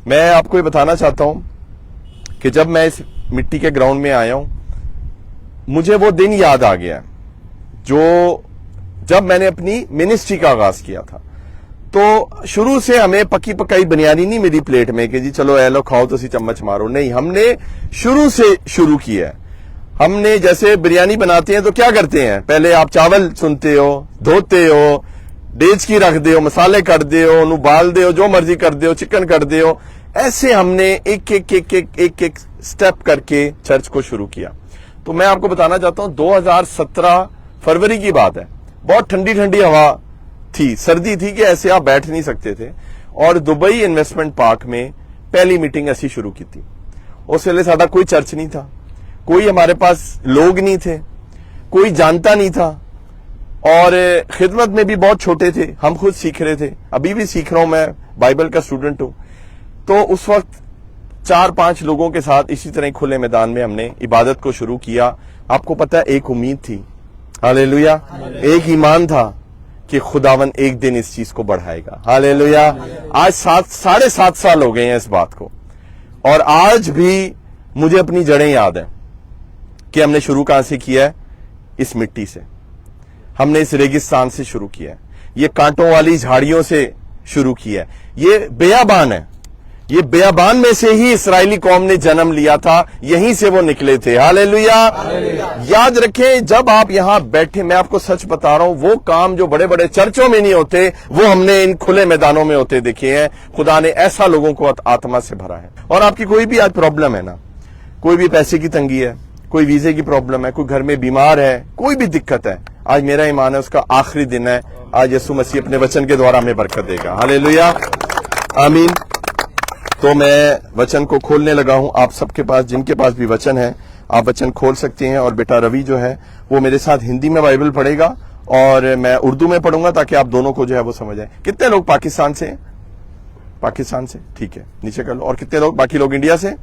मैं आपको ये बताना चाहता हूं कि जब मैं इस मिट्टी के ग्राउंड में आया हूं, मुझे वो दिन याद आ गया जो जब मैंने अपनी मिनिस्ट्री का आगाज किया था। तो शुरू से हमें पकी पकाई बिरयानी नहीं मिली प्लेट में कि जी चलो ए लो खाओ तो सी चम्मच मारो, नहीं, हमने शुरू से शुरू किया है। हमने जैसे बिरयानी बनाते हैं तो क्या करते हैं, पहले आप चावल सुनते हो, धोते हो, डेज की रख दो, मसाले कर दो, उबाल दो, जो मर्जी कर दो, चिकन कर दो। ऐसे हमने एक एक एक एक एक एक स्टेप करके चर्च को शुरू किया। तो मैं आपको बताना चाहता हूं 2017 फरवरी की बात है, बहुत ठंडी ठंडी हवा थी, सर्दी थी कि ऐसे आप बैठ नहीं सकते थे, और दुबई इन्वेस्टमेंट पार्क में पहली मीटिंग ऐसी शुरू की थी। उस वेले साडा कोई चर्च नहीं था, कोई हमारे पास लोग नहीं थे, कोई जानता नहीं था, और खिदमत में भी बहुत छोटे थे, हम खुद सीख रहे थे, अभी भी सीख रहा हूं, मैं बाइबल का स्टूडेंट हूं। तो उस वक्त 4-5 लोगों के साथ इसी तरह खुले मैदान में हमने इबादत को शुरू किया। आपको पता है, एक उम्मीद थी, हालेलुया, एक ईमान था कि खुदावन एक दिन इस चीज को बढ़ाएगा, हालेलुया। आज 7.5 साल हो गए हैं इस बात को, और आज भी मुझे अपनी जड़ें याद है कि हमने शुरू कहां से किया है, इस मिट्टी से, हमने इस रेगिस्तान से शुरू किया है, ये कांटों वाली झाड़ियों से शुरू किया है, ये बेयाबान है, ये बेयाबान में से ही इस्राएली कौम ने जन्म लिया था, यहीं से वो निकले थे, हालेलुया। याद रखें, जब आप यहां बैठे, मैं आपको सच बता रहा हूं, वो काम जो बड़े बड़े चर्चों में नहीं होते, वो हमने इन खुले मैदानों में होते देखे हैं। खुदा ने ऐसा लोगों को आत्मा से भरा है। और आपकी कोई भी आज प्रॉब्लम है ना, कोई भी पैसे की तंगी है, कोई वीजे की प्रॉब्लम है, कोई घर में बीमार है, कोई भी दिक्कत है, आज मेरा ईमान है उसका आखिरी दिन है। आज यीशु मसीह अपने वचन के द्वारा हमें बरकत देगा, हालेलुया, आमीन। तो मैं वचन को खोलने लगा हूं। आप सबके पास, जिनके पास भी वचन है, आप वचन खोल सकते हैं। और बेटा रवि जो है वो मेरे साथ हिंदी में बाइबल पढ़ेगा और मैं उर्दू में पढ़ूंगा, ताकि आप दोनों को जो है वो समझ आए। कितने लोग पाकिस्तान से? पाकिस्तान से, ठीक है, नीचे कर लो। और कितने लोग, बाकी लोग इंडिया से?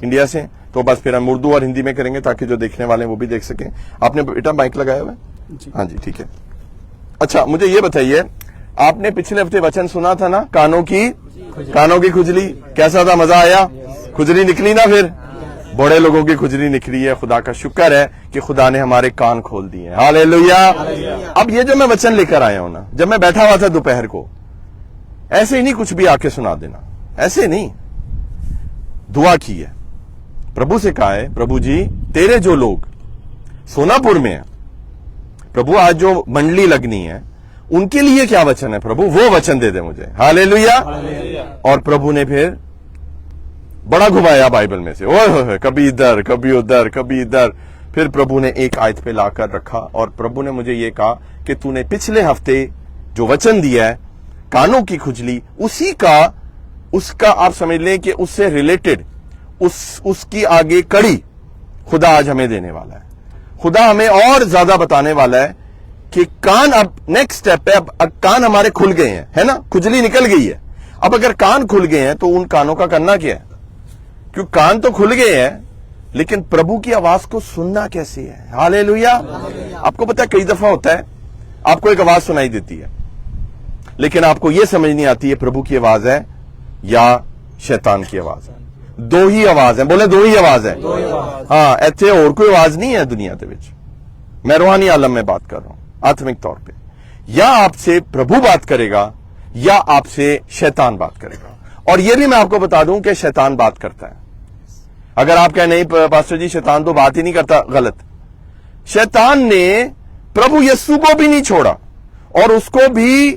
इंडिया से। तो बस फिर हम उर्दू और हिंदी में करेंगे, ताकि जो देखने वाले हैं वो भी देख सकें। आपने बेटा माइक लगाया हुआ है? हाँ जी, ठीक है। अच्छा, मुझे ये बताइए, आपने पिछले हफ्ते वचन सुना था ना, कानों की खुजली, कैसा था? मजा आया? खुजली निकली ना? फिर बड़े लोगों की खुजली निकली है। खुदा का शुक्र है कि खुदा ने हमारे कान खोल दिए, हालेलुया। अब ये जो मैं वचन लेकर आया हूं ना, जब मैं बैठा हुआ था दोपहर को, ऐसे ही नहीं कुछ भी आके सुना देना, ऐसे नहीं, दुआ की है, प्रभु से कहा है, प्रभु जी तेरे जो लोग सोनापुर में है, प्रभु आज जो मंडली लगनी है, उनके लिए क्या वचन है प्रभु, वो वचन दे दे मुझे, हालेलुया। और प्रभु ने फिर बड़ा घुमाया बाइबल में से, ओए कभी इधर कभी उधर कभी इधर। फिर प्रभु ने एक आयत पे लाकर रखा और प्रभु ने मुझे ये कहा कि तूने पिछले हफ्ते जो वचन दिया है, कानों की खुजली, उसी का, उसका आप समझ लें कि उससे रिलेटेड, उसकी आगे कड़ी खुदा आज हमें देने वाला है। खुदा हमें और ज्यादा बताने वाला है कि कान, अब नेक्स्ट स्टेप है, अब कान हमारे खुल गए हैं, है ना, खुजली निकल गई है। अब अगर कान खुल गए हैं तो उन कानों का करना क्या है? क्योंकि कान तो खुल गए हैं, लेकिन प्रभु की आवाज को सुनना कैसे है, हालेलुया। आपको पता है, कई दफा होता है आपको एक आवाज सुनाई देती है, लेकिन आपको यह समझ नहीं आती है प्रभु की आवाज है या शैतान की आवाज है। दो ही आवाज है, बोले दो ही आवाज है। हाँ, ऐसे और कोई आवाज नहीं है दुनिया के विच। मैं रूहानी आलम में बात कर रहा हूं, आत्मिक तौर पे। या आपसे प्रभु बात करेगा या आपसे शैतान बात करेगा। और यह भी मैं आपको बता दूं कि शैतान बात करता है। अगर आप कहें नहीं पास्टर जी शैतान तो बात ही नहीं करता, गलत। शैतान ने प्रभु यीशु को भी नहीं छोड़ा और उसको भी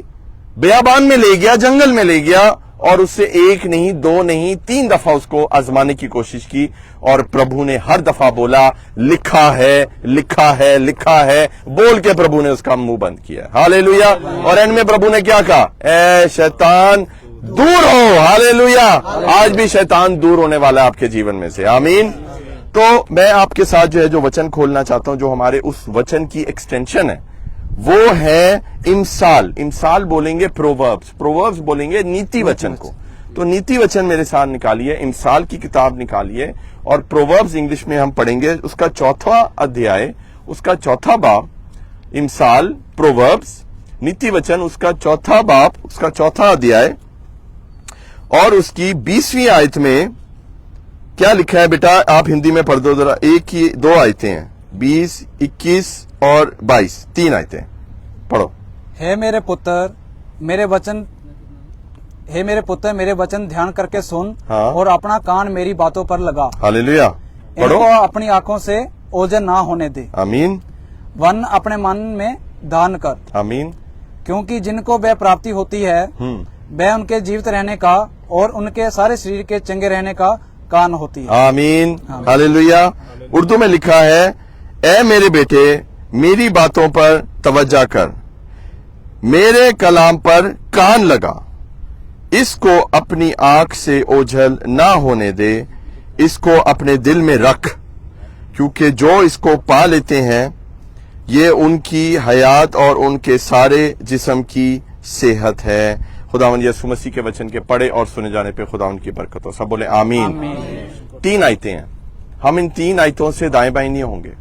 बेयाबान में ले गया, जंगल में ले गया, और उससे एक नहीं, दो नहीं, 3 दफा उसको आजमाने की कोशिश की। और प्रभु ने हर दफा बोला, लिखा है, लिखा है, लिखा है, बोल के प्रभु ने उसका मुंह बंद किया, हालेलुया। और एंड में प्रभु ने क्या कहा? ए शैतान दूर हो, हालेलुया। आज भी शैतान दूर होने वाला है आपके जीवन में से, आमीन। तो मैं आपके साथ जो है जो वचन खोलना चाहता हूं, जो हमारे उस वचन की एक्सटेंशन है, वो है इमसाल। इमसाल बोलेंगे प्रोवर्ब्स, प्रोवर्ब्स बोलेंगे नीति वचन को। तो नीति वचन मेरे साथ निकालिए, इमसाल की किताब निकालिए, और प्रोवर्ब्स इंग्लिश में हम पढ़ेंगे, उसका 4वां अध्याय, उसका 4था बाब, इमसाल, प्रोवर्ब्स, नीति वचन, उसका 4था बाब, उसका 4था अध्याय और उसकी 20वीं आयत में क्या लिखा है बेटा, आप हिंदी में पढ़ दो जरा। एक ही दो आयतें हैं, 20, 21 और 22, 3 आयतें पढ़ो। हे मेरे पुत्र मेरे वचन ध्यान करके सुन, हाँ। और अपना कान मेरी बातों पर लगा। हालेलुया, पढ़ो। इनको अपनी आंखों से ओझल ना होने दे, आमीन, वन अपने मन में दान कर, आमीन। क्योंकि जिनको वह प्राप्ति होती है वह उनके जीवित रहने का और उनके सारे शरीर के चंगे रहने का कान होती है। आमीन, हालेलुया। उर्दू में लिखा है, ए मेरे बेटे मेरी बातों पर तवज्जो कर, मेरे कलाम पर कान लगा, इसको अपनी आंख से ओझल ना होने दे, इसको अपने दिल में रख, क्योंकि जो इसको पा लेते हैं ये उनकी हयात और उनके सारे जिस्म की सेहत है। खुदावंद यीशु मसीह के वचन के पढ़े और सुने जाने पे खुदावंद की बरकत हो। सब बोले आमीन। 3 आयतें हैं, हम इन 3 आयतों से दाएं बाएं नहीं होंगे।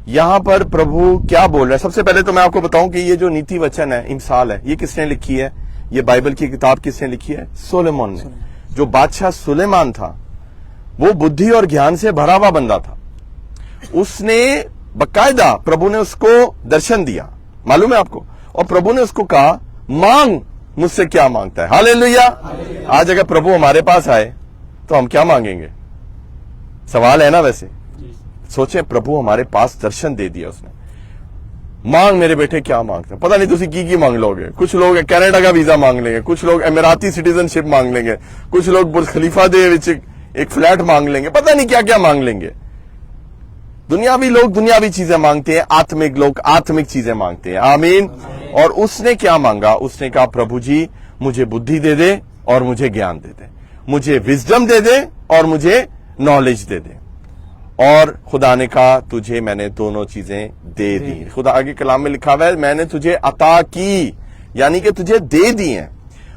यहां पर प्रभु क्या बोल रहा है, सबसे पहले तो मैं आपको बताऊं कि ये जो नीति वचन है, इमसाल है, ये किसने लिखी है? ये बाइबल की किताब किसने लिखी है? सोलोमन ने। जो बादशाह सुलेमान था वो बुद्धि और ज्ञान से भरा हुआ बंदा था। उसने बकायदा, प्रभु ने उसको दर्शन दिया, मालूम है आपको, और प्रभु ने उसको कहा मांग मुझसे क्या मांगता है। हालेलुया। आज अगर प्रभु हमारे पास आए तो हम क्या मांगेंगे? सवाल है ना। वैसे सोचें, प्रभु हमारे पास दर्शन दे दिया उसने, मांग मेरे बेटे क्या मांगता है। पता नहीं तुसी की मांग लोगे। कुछ लोग कनाडा का वीजा मांग लेंगे, कुछ लोग अमीराती सिटीजनशिप मांग लेंगे, कुछ लोग बुर्ज खलीफा दे विच एक फ्लैट मांग लेंगे, पता नहीं क्या क्या मांग लेंगे। दुनियावी लोग दुनियावी चीजें मांगते हैं, आत्मिक लोग आत्मिक चीजें मांगते हैं। आमीन। और उसने क्या मांगा? उसने कहा प्रभु जी मुझे बुद्धि दे दे और मुझे ज्ञान दे दे, मुझे विजडम दे दे और मुझे नॉलेज दे दे। और खुदा ने कहा तुझे मैंने दोनों चीजें दे दी। खुदा आगे कलाम में लिखा हुआ है मैंने तुझे अता की, यानी कि तुझे दे दी है।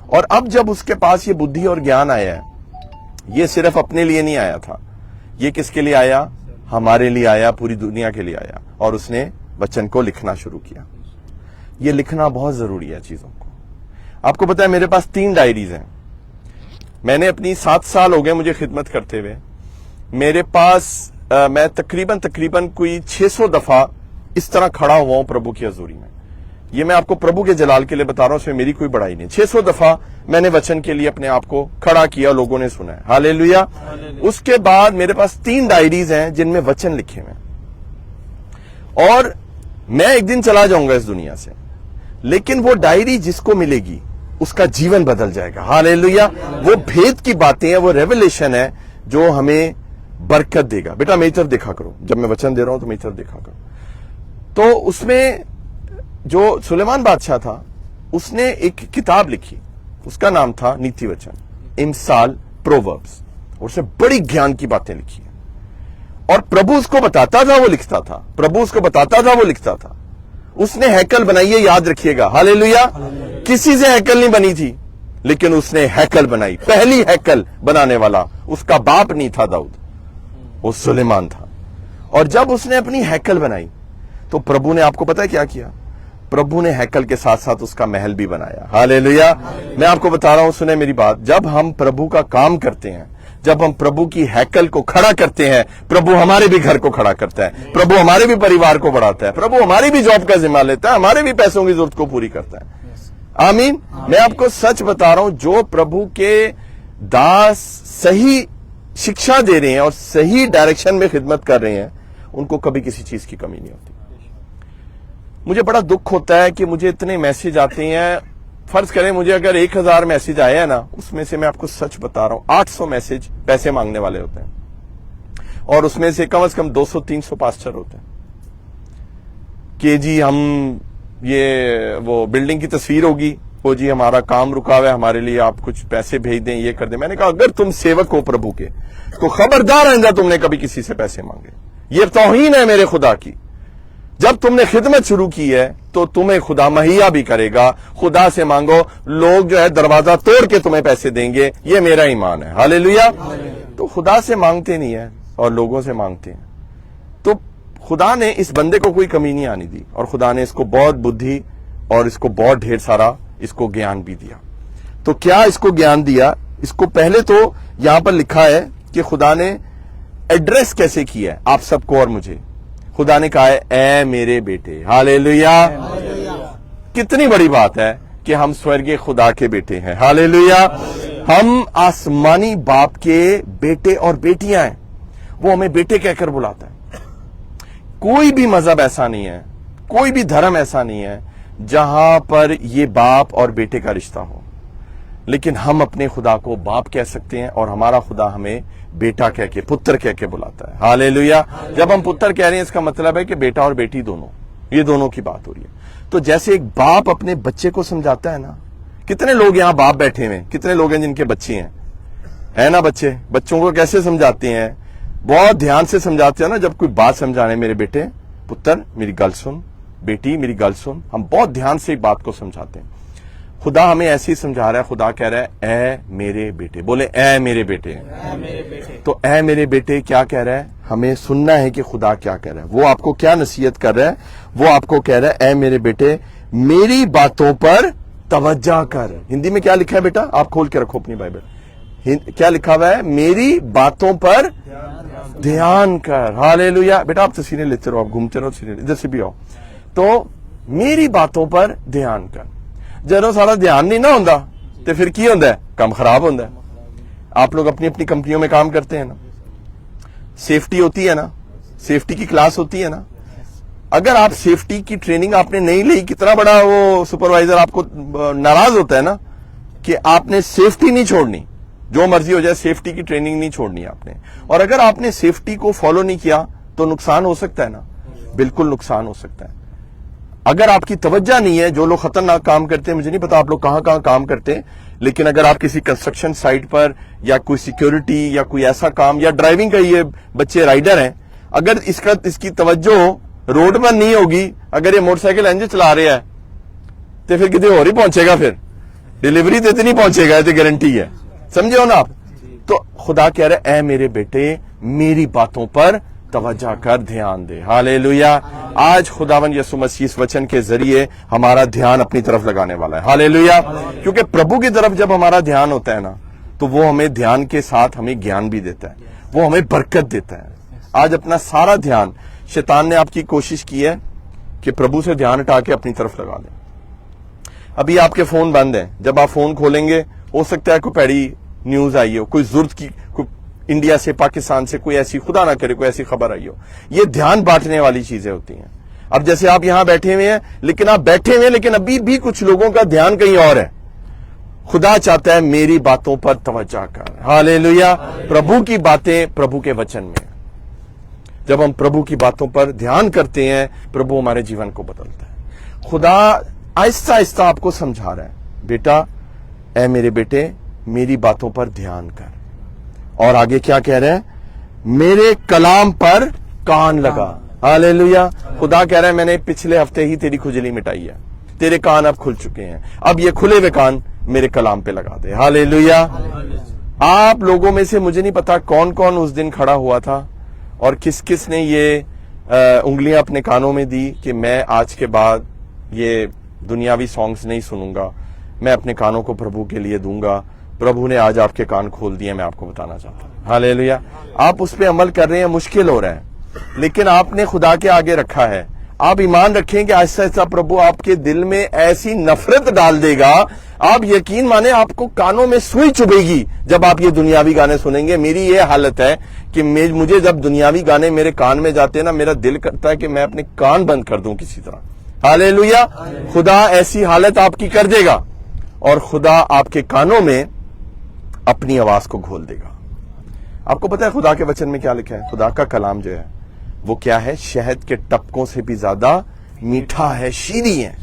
और अब जब उसके पास ये बुद्धि और ज्ञान आया है, ये सिर्फ अपने लिए नहीं आया था, ये किसके लिए आया? हमारे लिए आया, पूरी दुनिया के लिए आया। और उसने वचन को लिखना शुरू किया। ये लिखना बहुत जरूरी है चीजों को। आपको पता है मेरे पास 3 डायरीज हैं। मैंने अपनी 7 साल हो गए मुझे खिदमत करते हुए। मेरे पास मैं तकरीबन कोई 600 दफा इस तरह खड़ा हुआ हूं प्रभु की हजूरी में। ये मैं आपको प्रभु के जलाल के लिए बता रहा हूं, इसमें मेरी कोई बड़ाई नहीं। 600 दफा मैंने वचन के लिए अपने आप को खड़ा किया, लोगों ने सुना है। हालेलुया। उसके बाद मेरे पास 3 डायरीज हैं जिनमें वचन लिखे हुए। और मैं एक दिन चला जाऊंगा इस दुनिया से, लेकिन वो डायरी जिसको मिलेगी उसका जीवन बदल जाएगा। हालेलुया। वो भेद की बातें हैं, वो रेवलेशन है जो हमें बरकत देगा। बेटा मेरी तरफ देखा करो, जब मैं वचन दे रहा हूं तो मेरी तरफ देखा करो। तो उसमें जो सुलेमान बादशाह था उसने एक किताब लिखी, उसका नाम था नीति वचन, इमसाल, प्रोवर्ब्स। और उसने बड़ी ज्ञान की बातें लिखी है। और प्रभु उसको बताता था वो लिखता था, प्रभु उसको बताता था वो लिखता था। उसने हैकल बनाई है, याद रखिएगा। हालेलुया। किसी से हैकल नहीं बनी थी, लेकिन उसने हैकल बनाई। पहली हैकल बनाने वाला उसका बाप नहीं था दाऊद, वो सुलेमान था। और जब उसने अपनी हैकल बनाई तो प्रभु ने, आपको पता है क्या किया? प्रभु ने हैकल के साथ साथ उसका महल भी बनाया। हालेलुया। मैं आपको बता रहा हूं, सुने मेरी बात, जब हम प्रभु का काम करते हैं, जब हम प्रभु की हैकल को खड़ा करते हैं, प्रभु हमारे भी घर को खड़ा करता है, प्रभु हमारे भी परिवार को बढ़ाता है, प्रभु हमारी भी जॉब का जिम्मा लेता है, हमारे भी पैसों की जरूरत को पूरी करता है। आमीन। मैं आपको सच बता रहा हूं, जो प्रभु के दास सही शिक्षा दे रहे हैं और सही डायरेक्शन में खिदमत कर रहे हैं, उनको कभी किसी चीज की कमी नहीं होती। मुझे बड़ा दुख होता है कि मुझे इतने मैसेज आते हैं। फर्ज करें मुझे अगर 1000 मैसेज आया है ना, उसमें से मैं आपको सच बता रहा हूं 800 मैसेज पैसे मांगने वाले होते हैं, और उसमें से कम 200-300 पास्टर होते हैं कि जी हम ये वो बिल्डिंग की तस्वीर होगी, वो जी हमारा काम रुका हुआ है, हमारे लिए आप कुछ पैसे भेज दें, ये कर दें। मैंने कहा अगर तुम सेवक हो प्रभु के तो खबरदार आइंदा तुमने कभी किसी से पैसे मांगे, ये तौहीन है मेरे खुदा की। जब तुमने खिदमत शुरू की है तो तुम्हें खुदा मुहैया भी करेगा। खुदा से मांगो, लोग जो है दरवाजा तोड़ के तुम्हें पैसे देंगे, ये मेरा ईमान है। हालेलुया। तो खुदा से मांगते नहीं है और लोगों से मांगते हैं। तो खुदा ने इस बंदे को कोई कमी नहीं आनी दी, और खुदा ने इसको बहुत बुद्धि और इसको बहुत ढेर सारा इसको ज्ञान भी दिया। तो क्या इसको ज्ञान दिया? इसको पहले तो यहां पर लिखा है कि खुदा ने एड्रेस कैसे किया है आप सबको और मुझे। खुदा ने कहा है ए मेरे बेटे। हालेलुया। कितनी बड़ी बात है कि हम स्वर्गीय खुदा के बेटे हैं। हालेलुया। हम आसमानी बाप के बेटे और बेटियां हैं। वो हमें बेटे कहकर बुलाता है। कोई भी मजहब ऐसा नहीं है, कोई भी धर्म ऐसा नहीं है जहां पर ये बाप और बेटे का रिश्ता हो, लेकिन हम अपने खुदा को बाप कह सकते हैं और हमारा खुदा हमें बेटा कह के, पुत्र कह के बुलाता है। हालेलुया। जब हम पुत्र कह रहे हैं इसका मतलब है कि बेटा और बेटी दोनों, ये दोनों की बात हो रही है। तो जैसे एक बाप अपने बच्चे को समझाता है ना, कितने लोग यहां बाप बैठे हुए हैं, कितने लोग हैं जिनके बच्चे हैं, है ना? बच्चों को कैसे समझाते हैं? बहुत ध्यान से समझाते हैं ना। जब कोई बात समझाने, मेरे बेटे, पुत्र मेरी गल सुन, बेटी मेरी गल सुन, हम बहुत ध्यान से एक बात को समझाते हैं। खुदा हमें ऐसे ही समझा रहा है। खुदा कह रहा है ए मेरे बेटे। बोले ए मेरे बेटे। तो ए मेरे बेटे क्या कह रहा है? हमें सुनना है कि खुदा क्या कह रहा है। वो आपको क्या नसीहत कर रहा है? वो आपको कह रहा है ए मेरे बेटे मेरी बातों पर तवज्जो कर। हिंदी में क्या लिखा है बेटा? आप खोल के रखो अपनी बाइबल। क्या लिखा हुआ है? मेरी बातों पर ध्यान कर। हालेलुया। बेटा आप तस्वीरें लेते रहो, आप घूमते रहो, तस्वीरें इधर से भी आओ। तो मेरी बातों पर ध्यान कर। ਜਦੋਂ सारा ध्यान नहीं ना होता तो फिर की होता है? काम खराब होता है। आप लोग अपनी अपनी कंपनियों में काम करते हैं ना, सेफ्टी होती है ना, सेफ्टी की क्लास होती है ना। अगर आप सेफ्टी की ट्रेनिंग आपने नहीं ली, कितना बड़ा वो सुपरवाइजर आपको नाराज होता है ना कि आपने सेफ्टी नहीं छोड़नी, जो मर्जी हो जाए सेफ्टी की ट्रेनिंग नहीं छोड़नी आपने। और अगर आपने सेफ्टी को फॉलो नहीं किया तो नुकसान हो सकता है ना, बिल्कुल नुकसान हो सकता है। अगर आपकी तवज्जो नहीं है, जो लोग खतरनाक काम करते हैं, मुझे नहीं पता आप लोग कहां कहां काम करते हैं, लेकिन अगर आप किसी कंस्ट्रक्शन साइट पर या कोई सिक्योरिटी या कोई ऐसा काम, या ड्राइविंग का, ये बच्चे राइडर हैं, अगर इसकी तवज्जो रोड पर नहीं होगी, अगर ये मोटरसाइकिल इंजन चला रहा है तो फिर कितने और ही पहुंचेगा, फिर डिलीवरी तो इतनी पहुंचेगा, ये गारंटी है। समझे हो ना आप? तो खुदा कह रहा है ए मेरे बेटे मेरी बातों पर तवज्जो कर, ध्यान दे। हालेलुया। आज खुदावन यीशु मसीह इस वचन के जरिए हमारा ध्यान अपनी तरफ लगाने वाला है। हालेलुया। क्योंकि प्रभु की तरफ जब हमारा ध्यान होता है ना, तो वो हमें ध्यान के साथ हमें ज्ञान भी देता है, वो हमें बरकत देता है। आज अपना सारा ध्यान, शैतान ने आपकी कोशिश की है कि प्रभु से ध्यान हटा के अपनी तरफ लगा दें। अभी आपके फोन बंद है, जब आप फोन खोलेंगे हो सकता है कोई पैड़ी न्यूज आई हो, कोई जरूरत की, कोई इंडिया से, पाकिस्तान से कोई ऐसी, खुदा ना करे कोई ऐसी खबर आई हो। ये ध्यान बांटने वाली चीजें होती हैं। अब जैसे आप यहां बैठे हुए हैं, लेकिन आप बैठे हुए हैं, लेकिन अभी भी कुछ लोगों का ध्यान कहीं और है। खुदा चाहता है मेरी बातों पर तवज्जो कर। हालेलुया। प्रभु की बातें प्रभु के वचन में, जब हम प्रभु की बातों पर ध्यान करते हैं, प्रभु हमारे जीवन को बदलता है। खुदा आहिस्ता आहिस्ता आपको समझा रहा है, बेटा ए मेरे बेटे मेरी बातों पर ध्यान कर। और आगे क्या कह रहे हैं? मेरे कलाम पर कान लगा। हालेलुया। खुदा कह रहा है मैंने पिछले हफ्ते ही तेरी खुजली मिटाई है, तेरे कान अब खुल चुके हैं, अब ये खुले हुए कान मेरे कलाम पे लगा दे। हालेलुया। आप लोगों में से मुझे नहीं पता कौन कौन उस दिन खड़ा हुआ था और किस किस ने ये उंगलियां अपने कानों में दी कि मैं आज के बाद ये दुनियावी सॉन्ग्स नहीं सुनूंगा, मैं अपने कानों को प्रभु के लिए दूंगा। प्रभु ने आज आपके कान खोल दिए, मैं आपको बताना चाहता हूं। हालेलुया। आप उस पर अमल कर रहे हैं, मुश्किल हो रहा है, लेकिन आपने खुदा के आगे रखा है। आप ईमान रखें कि आहिस्ता आहिस्ता प्रभु आपके दिल में ऐसी नफरत डाल देगा, आप यकीन माने आपको कानों में सुई चुभेगी जब आप ये दुनियावी गाने सुनेंगे। मेरी ये हालत है कि मुझे जब दुनियावी गाने मेरे कान में जाते हैं ना, मेरा दिल करता है कि मैं अपने कान बंद कर दूं किसी तरह। हालेलुया। खुदा ऐसी हालत आपकी कर देगा और खुदा आपके कानों में अपनी आवाज को घोल देगा। आपको पता है खुदा के वचन में क्या लिखा है? खुदा का कलाम जो है वो क्या है? शहद के टपकों से भी ज्यादा मीठा है, शीरी है।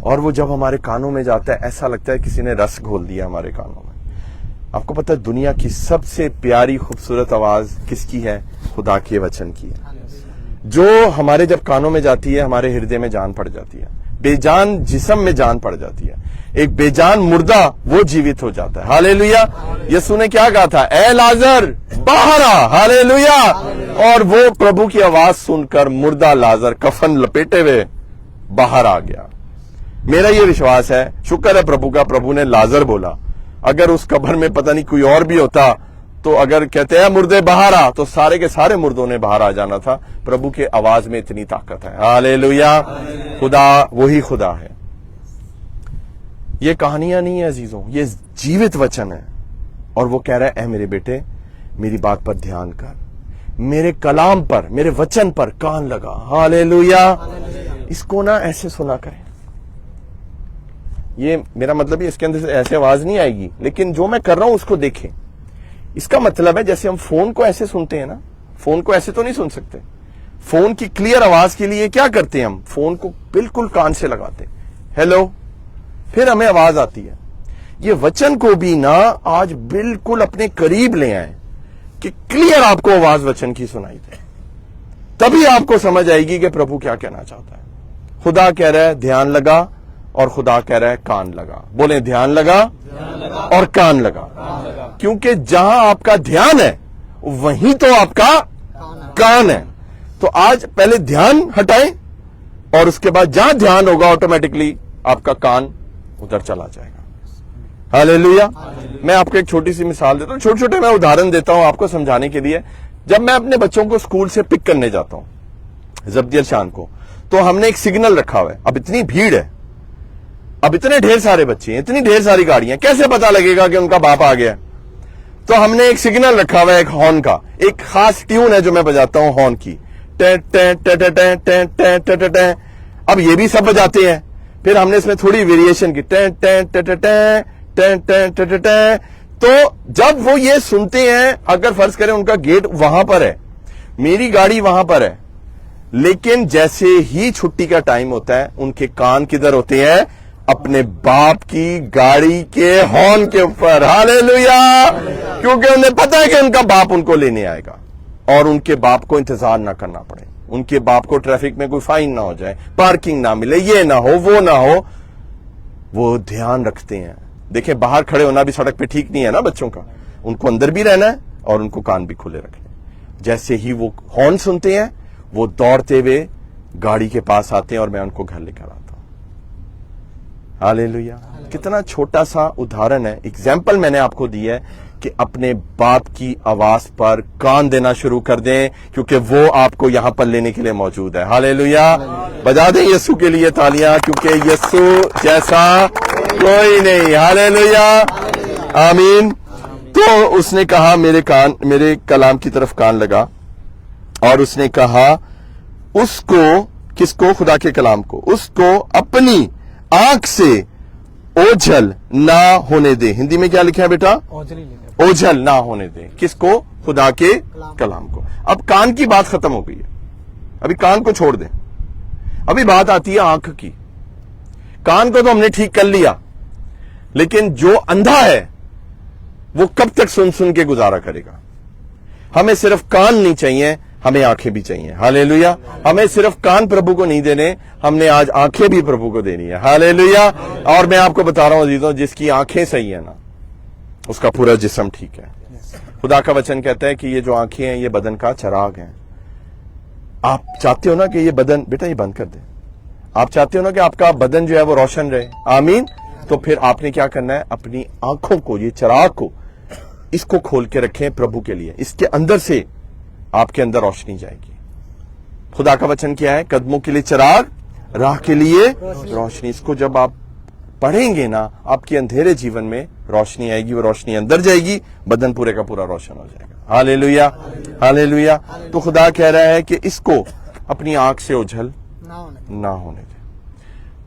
और वो जब हमारे कानों में जाता है ऐसा लगता है किसी ने रस घोल दिया हमारे कानों में। आपको पता है दुनिया की सबसे प्यारी खूबसूरत आवाज किसकी है? खुदा के वचन की है, जो हमारे जब कानों में जाती है हमारे हृदय में जान पड़ जाती है, बेजान जिस्म में जान पड़ जाती है। एक बेजान मुर्दा वो जीवित हो जाता है। हालेलुया। यीशु ने क्या कहा था? ए लाजर बाहर आ। हालेलुया। और वो प्रभु की आवाज सुनकर मुर्दा लाजर कफन लपेटे हुए बाहर आ गया। मेरा ये विश्वास है, शुक्र है प्रभु का, प्रभु ने लाजर बोला। अगर उस कब्र में पता नहीं कोई और भी होता तो अगर कहते हैं मुर्दे बाहर आ, तो सारे के सारे मुर्दों ने बाहर आ जाना था। प्रभु के आवाज में इतनी ताकत है। हालेलुया। खुदा वही खुदा है। ये कहानियां नहीं है अजीजों, ये जीवित वचन है। और वो कह रहा है, ऐ मेरे बेटे, मेरी बात पर ध्यान कर, मेरे कलाम पर, मेरे वचन पर कान लगा। हालेलुया। इसको ना ऐसे सुना करें। ये मेरा मतलब है, इसके अंदर से ऐसे आवाज नहीं आएगी, लेकिन जो मैं कर रहा हूं उसको देखें। इसका मतलब है जैसे हम फोन को ऐसे सुनते हैं ना, फोन को ऐसे तो नहीं सुन सकते। फोन की क्लियर आवाज के लिए क्या करते हैं, हम फोन को बिल्कुल कान से लगाते हैं, हेलो, फिर हमें आवाज आती है। ये वचन को भी ना आज बिल्कुल अपने करीब ले आए कि क्लियर आपको आवाज वचन की सुनाई दे, तभी आपको समझ आएगी कि प्रभु क्या कहना चाहता है। खुदा कह रहा है ध्यान लगा, और खुदा कह रहा है कान लगा। बोले ध्यान लगा और कान लगा। क्योंकि जहां आपका ध्यान है वहीं तो आपका कान है। तो आज पहले ध्यान हटाएं, और उसके बाद जहां ध्यान होगा ऑटोमेटिकली आपका कान उधर चला जाएगा। हालेलुया। मैं आपको एक छोटी सी मिसाल देता हूं, छोटे छोटे मैं उदाहरण देता हूं आपको समझाने के लिए। जब मैं अपने बच्चों को स्कूल से पिक करने जाता हूं, जब्दियल शान को, तो हमने एक सिग्नल रखा हुआ है। अब इतनी भीड़ है, अब इतने ढेर सारे बच्चे हैं, इतनी ढेर सारी गाड़ियां, कैसे पता लगेगा कि उनका बाप आ गया। तो हमने एक सिग्नल रखा हुआ है, एक हॉर्न का, एक खास ट्यून है जो मैं बजाता हूं हॉर्न की, टे टे टे टे टे टे टे टे टे टे। अब ये भी सब बजाते हैं, फिर हमने इसमें थोड़ी वेरिएशन की, टे टे टे टे टे टे टे टे टे टे। तो जब वो ये सुनते हैं, अगर फर्ज करें उनका गेट वहां पर है, मेरी गाड़ी वहां पर है, लेकिन जैसे ही छुट्टी का टाइम होता है, उनके कान किधर होते हैं, अपने बाप की गाड़ी के हॉर्न के ऊपर। हालेलुया। क्योंकि उन्हें पता है कि उनका बाप उनको लेने आएगा, और उनके बाप को इंतजार ना करना पड़े, उनके बाप को ट्रैफिक में कोई फाइन ना हो जाए, पार्किंग ना मिले, ये ना हो, वो ना हो। वो ध्यान रखते हैं। देखिए, बाहर खड़े होना भी सड़क पे ठीक नहीं है ना बच्चों का, उनको अंदर भी रहना है और उनको कान भी खुले रखने। जैसे ही वो हॉर्न सुनते हैं, वो दौड़ते हुए गाड़ी के पास आते हैं और मैं उनको घर लेकर आता हूं। हालेलुया। कितना छोटा सा उदाहरण है, एग्जाम्पल मैंने आपको दी है कि अपने बाप की आवाज पर कान देना शुरू कर दें, क्योंकि वो आपको यहां पर लेने के लिए मौजूद है। हालेलुया। बजा दें यीशु के लिए तालियां, क्योंकि यीशु जैसा कोई नहीं। हालेलुया। आमीन। तो उसने कहा मेरे कलाम की तरफ कान लगा, और उसने कहा उसको, किसको, खुदा के कलाम को, उसको अपनी आंख से ओझल ना होने दे। हिंदी में क्या लिखा है बेटा, ओझल ना होने दे। किसको, खुदा के कलाम को। अब कान की बात खत्म हो गई है, अभी कान को छोड़ दें। अभी बात आती है आंख की। कान को तो हमने ठीक कर लिया, लेकिन जो अंधा है वो कब तक सुन सुन के गुजारा करेगा। हमें सिर्फ कान नहीं चाहिए, हमें आंखें भी चाहिए। हालेलुया। हमें सिर्फ कान प्रभु को नहीं देने, हमने आज आंखें भी प्रभु को देनी है। हालेलुया। और मैं आपको बता रहा हूं अजीजों, जिसकी आंखें सही है ना, उसका पूरा जिस्म ठीक है। खुदा का वचन कहता है कि ये जो आंखें हैं, ये बदन का चिराग हैं। आप चाहते हो ना कि ये बदन, बेटा ये बंद कर दे, आप चाहते हो ना कि आपका बदन जो है वो रोशन रहे। आमीन। तो फिर आपने क्या करना है, अपनी आंखों को, ये चिराग को, इसको खोल के रखें प्रभु के लिए। इसके अंदर से आपके अंदर रोशनी जाएगी। खुदा का वचन क्या है, कदमों के लिए चिराग, राह के लिए रोशनी। इसको जब आप पढ़ेंगे ना, आपके अंधेरे जीवन में रोशनी आएगी, वो रोशनी अंदर जाएगी, बदन पूरे का पूरा रोशन हो जाएगा। हालेलुया। हालेलुया। तो खुदा कह रहा है कि इसको अपनी आंख से ओझल ना होने दे।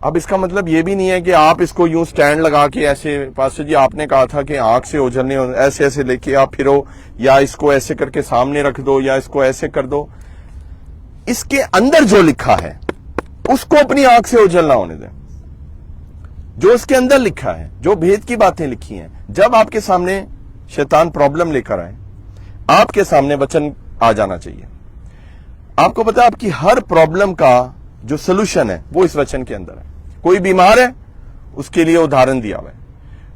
अब इसका मतलब ये भी नहीं है कि आप इसको यूं स्टैंड लगा के ऐसे, पास्टर जी आपने कहा था कि आंख से ओझल नहीं होने, ऐसे ऐसे लेके आप फिरो, या इसको ऐसे करके सामने रख दो, या इसको ऐसे कर दो। इसके अंदर जो लिखा है उसको अपनी आंख से ओझल ना होने दें। जो इसके अंदर लिखा है, जो भेद की बातें लिखी हैं, जब आपके सामने शैतान प्रॉब्लम लेकर आए, आपके सामने वचन आ जाना चाहिए। आपको पता है आपकी हर प्रॉब्लम का जो सोल्यूशन है वो इस वचन के अंदर है। कोई बीमार है, उसके लिए उदाहरण दिया हुआ है।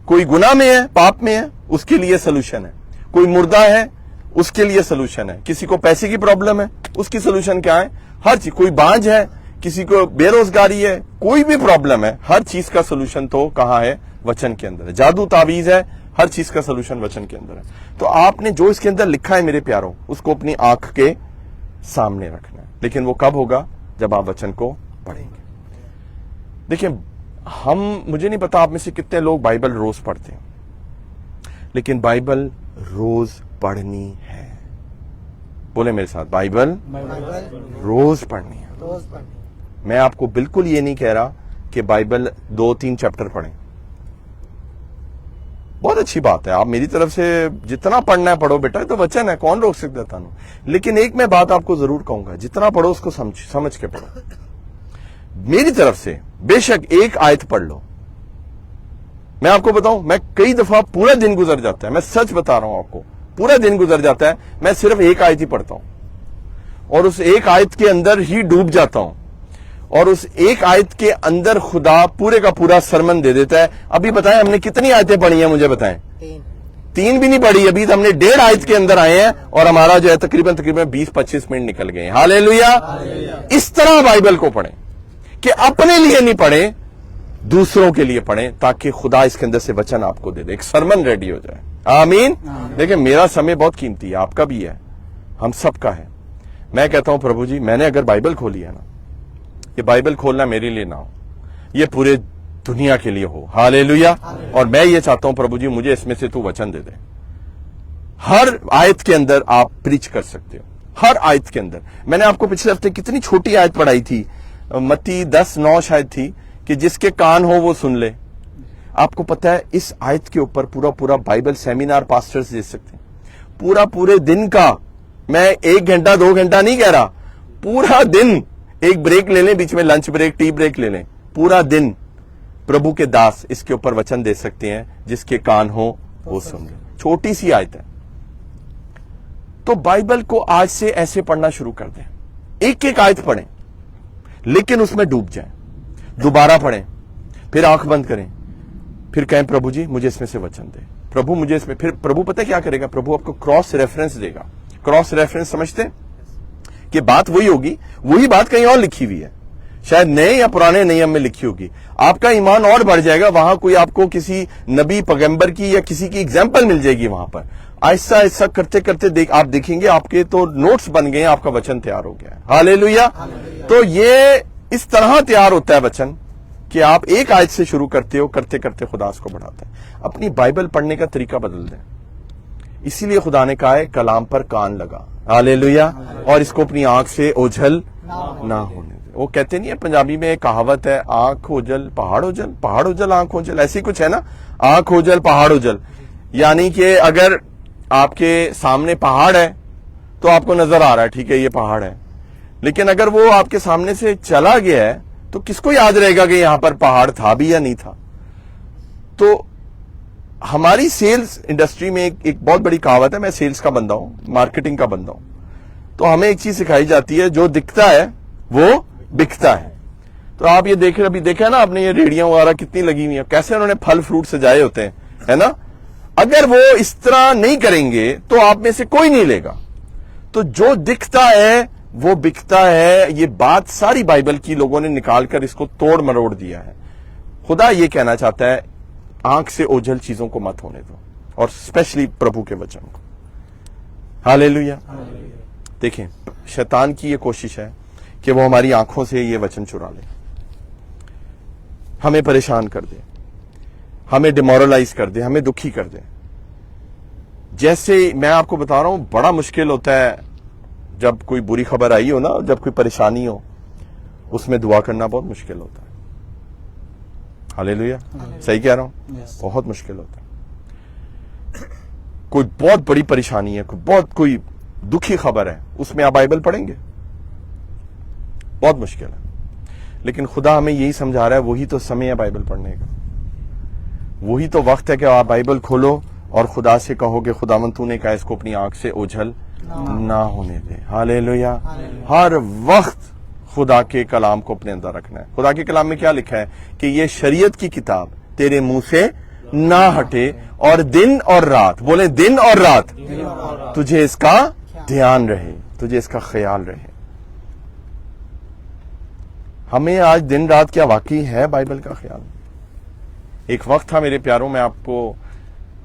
कोई गुनाह में है, पाप में है, उसके लिए सोल्यूशन है। कोई मुर्दा है, उसके लिए सोल्यूशन है। किसी को पैसे की प्रॉब्लम है, उसकी सोल्यूशन क्या है, हर चीज। कोई बांझ है, किसी को बेरोजगारी है, कोई भी प्रॉब्लम है, हर चीज का सोल्यूशन तो कहां है? वचन के अंदर है। जादू तावीज है, हर चीज का सोल्यूशन वचन के अंदर है। तो आपने जो इसके अंदर लिखा है मेरे प्यारों, उसको अपनी आंख के सामने रखना है। लेकिन वो कब होगा? जब आप वचन को पढ़ेंगे। देखिए, मुझे नहीं पता आप में से कितने लोग बाइबल रोज पढ़ते हैं, लेकिन बाइबल रोज पढ़नी है। बोले मेरे साथ, बाइबल रोज पढ़नी है। मैं आपको बिल्कुल ये नहीं कह रहा कि बाइबल 2-3 चैप्टर पढ़ें। बहुत अच्छी बात है, आप मेरी तरफ से जितना पढ़ना है पढ़ो बेटा, तो वचन है, कौन रोक सकता था। लेकिन एक मैं बात आपको जरूर कहूंगा, जितना पढ़ो उसको समझ के पढ़ो। मेरी तरफ से बेशक एक आयत पढ़ लो। मैं आपको बताऊं, मैं कई दफा पूरा दिन गुजर जाता है, मैं सच बता रहा हूं आपको, पूरा दिन गुजर जाता है, मैं सिर्फ एक आयत ही पढ़ता हूं और उस एक आयत के अंदर ही डूब जाता हूं, और उस एक आयत के अंदर खुदा पूरे का पूरा सरमन दे देता है। अभी बताएं हमने कितनी आयतें पढ़ी हैं? मुझे बताएं। 3 भी नहीं पढ़ी अभी, तो हमने 1.5 आयत के अंदर आए हैं और हमारा जो है तकरीबन 20-25 मिनट निकल गए। हालेलुया। इस तरह बाइबल को पढ़ें कि अपने लिए नहीं पढ़ें, दूसरों के लिए पढ़ें, ताकि खुदा इसके अंदर से वचन आपको दे दे, एक सरमन रेडी हो जाए। आमीन। देखिए, मेरा समय बहुत कीमती है, आपका भी है, हम सबका है। मैं कहता हूं प्रभु जी, मैंने अगर बाइबल खोली है ना, ये बाइबल खोलना मेरे लिए ना हो, ये पूरे दुनिया के लिए हो। हालेलुया। और मैं ये चाहता हूं प्रभु जी, मुझे इसमें से तू वचन दे दे। हर आयत के अंदर आप प्रीच कर सकते हो, हर आयत के अंदर। मैंने आपको पिछले हफ्ते कितनी छोटी आयत पढ़ाई थी, मत्ती 10:9 शायद थी, कि जिसके कान हो वो सुन ले। आपको पता है, इस आयत के ऊपर पूरा बाइबल सेमिनार पास्टर्स दे सकते हैं। पूरे दिन का, मैं 1 घंटा 2 घंटा नहीं कह रहा, पूरा दिन, एक ब्रेक ले लें, बीच में लंच ब्रेक, टी ब्रेक ले लें, पूरा दिन प्रभु के दास इसके ऊपर वचन दे सकते हैं, जिसके कान हो वो सुन ले। छोटी सी आयत है। तो बाइबल को आज से ऐसे पढ़ना शुरू कर दें, एक एक आयत पढ़ें, लेकिन उसमें डूब जाएं, दोबारा पढ़ें, फिर आंख बंद करें, फिर कहें प्रभु जी मुझे इसमें से वचन दे, प्रभु मुझे इसमें। फिर प्रभु पता है क्या करेगा? प्रभु आपको क्रॉस रेफरेंस देगा। क्रॉस रेफरेंस समझते हैं कि बात वही होगी, वही बात कहीं और लिखी हुई है, शायद नए या पुराने नियम में लिखी होगी। आपका ईमान और बढ़ जाएगा, वहां कोई आपको किसी नबी पैगंबर की या किसी की एग्जाम्पल मिल जाएगी। वहां पर ऐसा ऐसा करते करते आप देखेंगे आपके तो नोट्स बन गए, आपका वचन तैयार हो गया है। हालेलुया। तो ये इस तरह तैयार होता है वचन कि आप एक आयत से शुरू करते हो, करते करते खुदा उसको बढ़ाता है। अपनी बाइबल पढ़ने का तरीका बदल दें। इसीलिए खुदा ने कहा है कलाम पर कान लगा। हालेलुया। और इसको अपनी आंख से ओझल ना होने दे। वो कहते नहीं है पंजाबी में एक कहावत है, आंख ओझल पहाड़ ओझल, पहाड़ ओझल आंख ओझल, ऐसी कुछ है ना, आंख ओझल पहाड़ ओझल। यानी कि अगर आपके सामने पहाड़ है तो आपको नजर आ रहा है, ठीक है ये पहाड़ है, लेकिन अगर वो आपके सामने से चला गया है तो किसको याद रहेगा कि यहां पर पहाड़ था भी या नहीं था। तो हमारी सेल्स इंडस्ट्री में एक बहुत बड़ी कहावत है, मैं सेल्स का बंदा हूं, मार्केटिंग का बंदा हूं, तो हमें एक चीज सिखाई जाती है, जो दिखता है वो बिकता है। तो आप ये देख रहे, अभी देखा ना आपने, ये रेडियां वगैरह कितनी लगी हुई है, कैसे उन्होंने फल फ्रूट सजाए होते हैं, है ना। अगर वो इस तरह नहीं करेंगे तो आप में से कोई नहीं लेगा। तो जो दिखता है वो बिकता है, ये बात सारी बाइबल की लोगों ने निकालकर इसको तोड़ मरोड़ दिया है। खुदा ये कहना चाहता है आंख से ओझल चीजों को मत होने दो, और स्पेशली प्रभु के वचन को। हालेलुया। देखें, शैतान की ये कोशिश है कि वो हमारी आंखों से ये वचन चुरा ले, हमें परेशान कर दे, हमें डिमोरलाइज कर दे, हमें दुखी कर दे। जैसे मैं आपको बता रहा हूं, बड़ा मुश्किल होता है जब कोई बुरी खबर आई हो ना, जब कोई परेशानी हो, उसमें दुआ करना बहुत मुश्किल होता है। हालेलुया। सही कह रहा हूं, बहुत मुश्किल होता है। कोई बहुत बड़ी परेशानी है, कोई दुखी खबर है, उसमें आप बाइबल पढ़ेंगे? बहुत मुश्किल है। लेकिन खुदा हमें यही समझा रहा है, वही तो समय है बाइबल पढ़ने का, वही तो वक्त है कि आप बाइबल खोलो और खुदा से कहो कि खुदावंद तूने कहा इसको अपनी आंख से ओझल ना होने दे। हालेलुया। हर वक्त खुदा के कलाम को अपने अंदर रखना है। खुदा के कलाम में क्या लिखा है कि ये शरीयत की किताब तेरे मुंह से ना हटे, और दिन और रात, बोले दिन और रात, तुझे इसका ध्यान रहे, तुझे इसका ख्याल रहे। हमें आज दिन रात क्या वाकई है बाइबल का ख्याल? एक वक्त था मेरे प्यारों, मैं आपको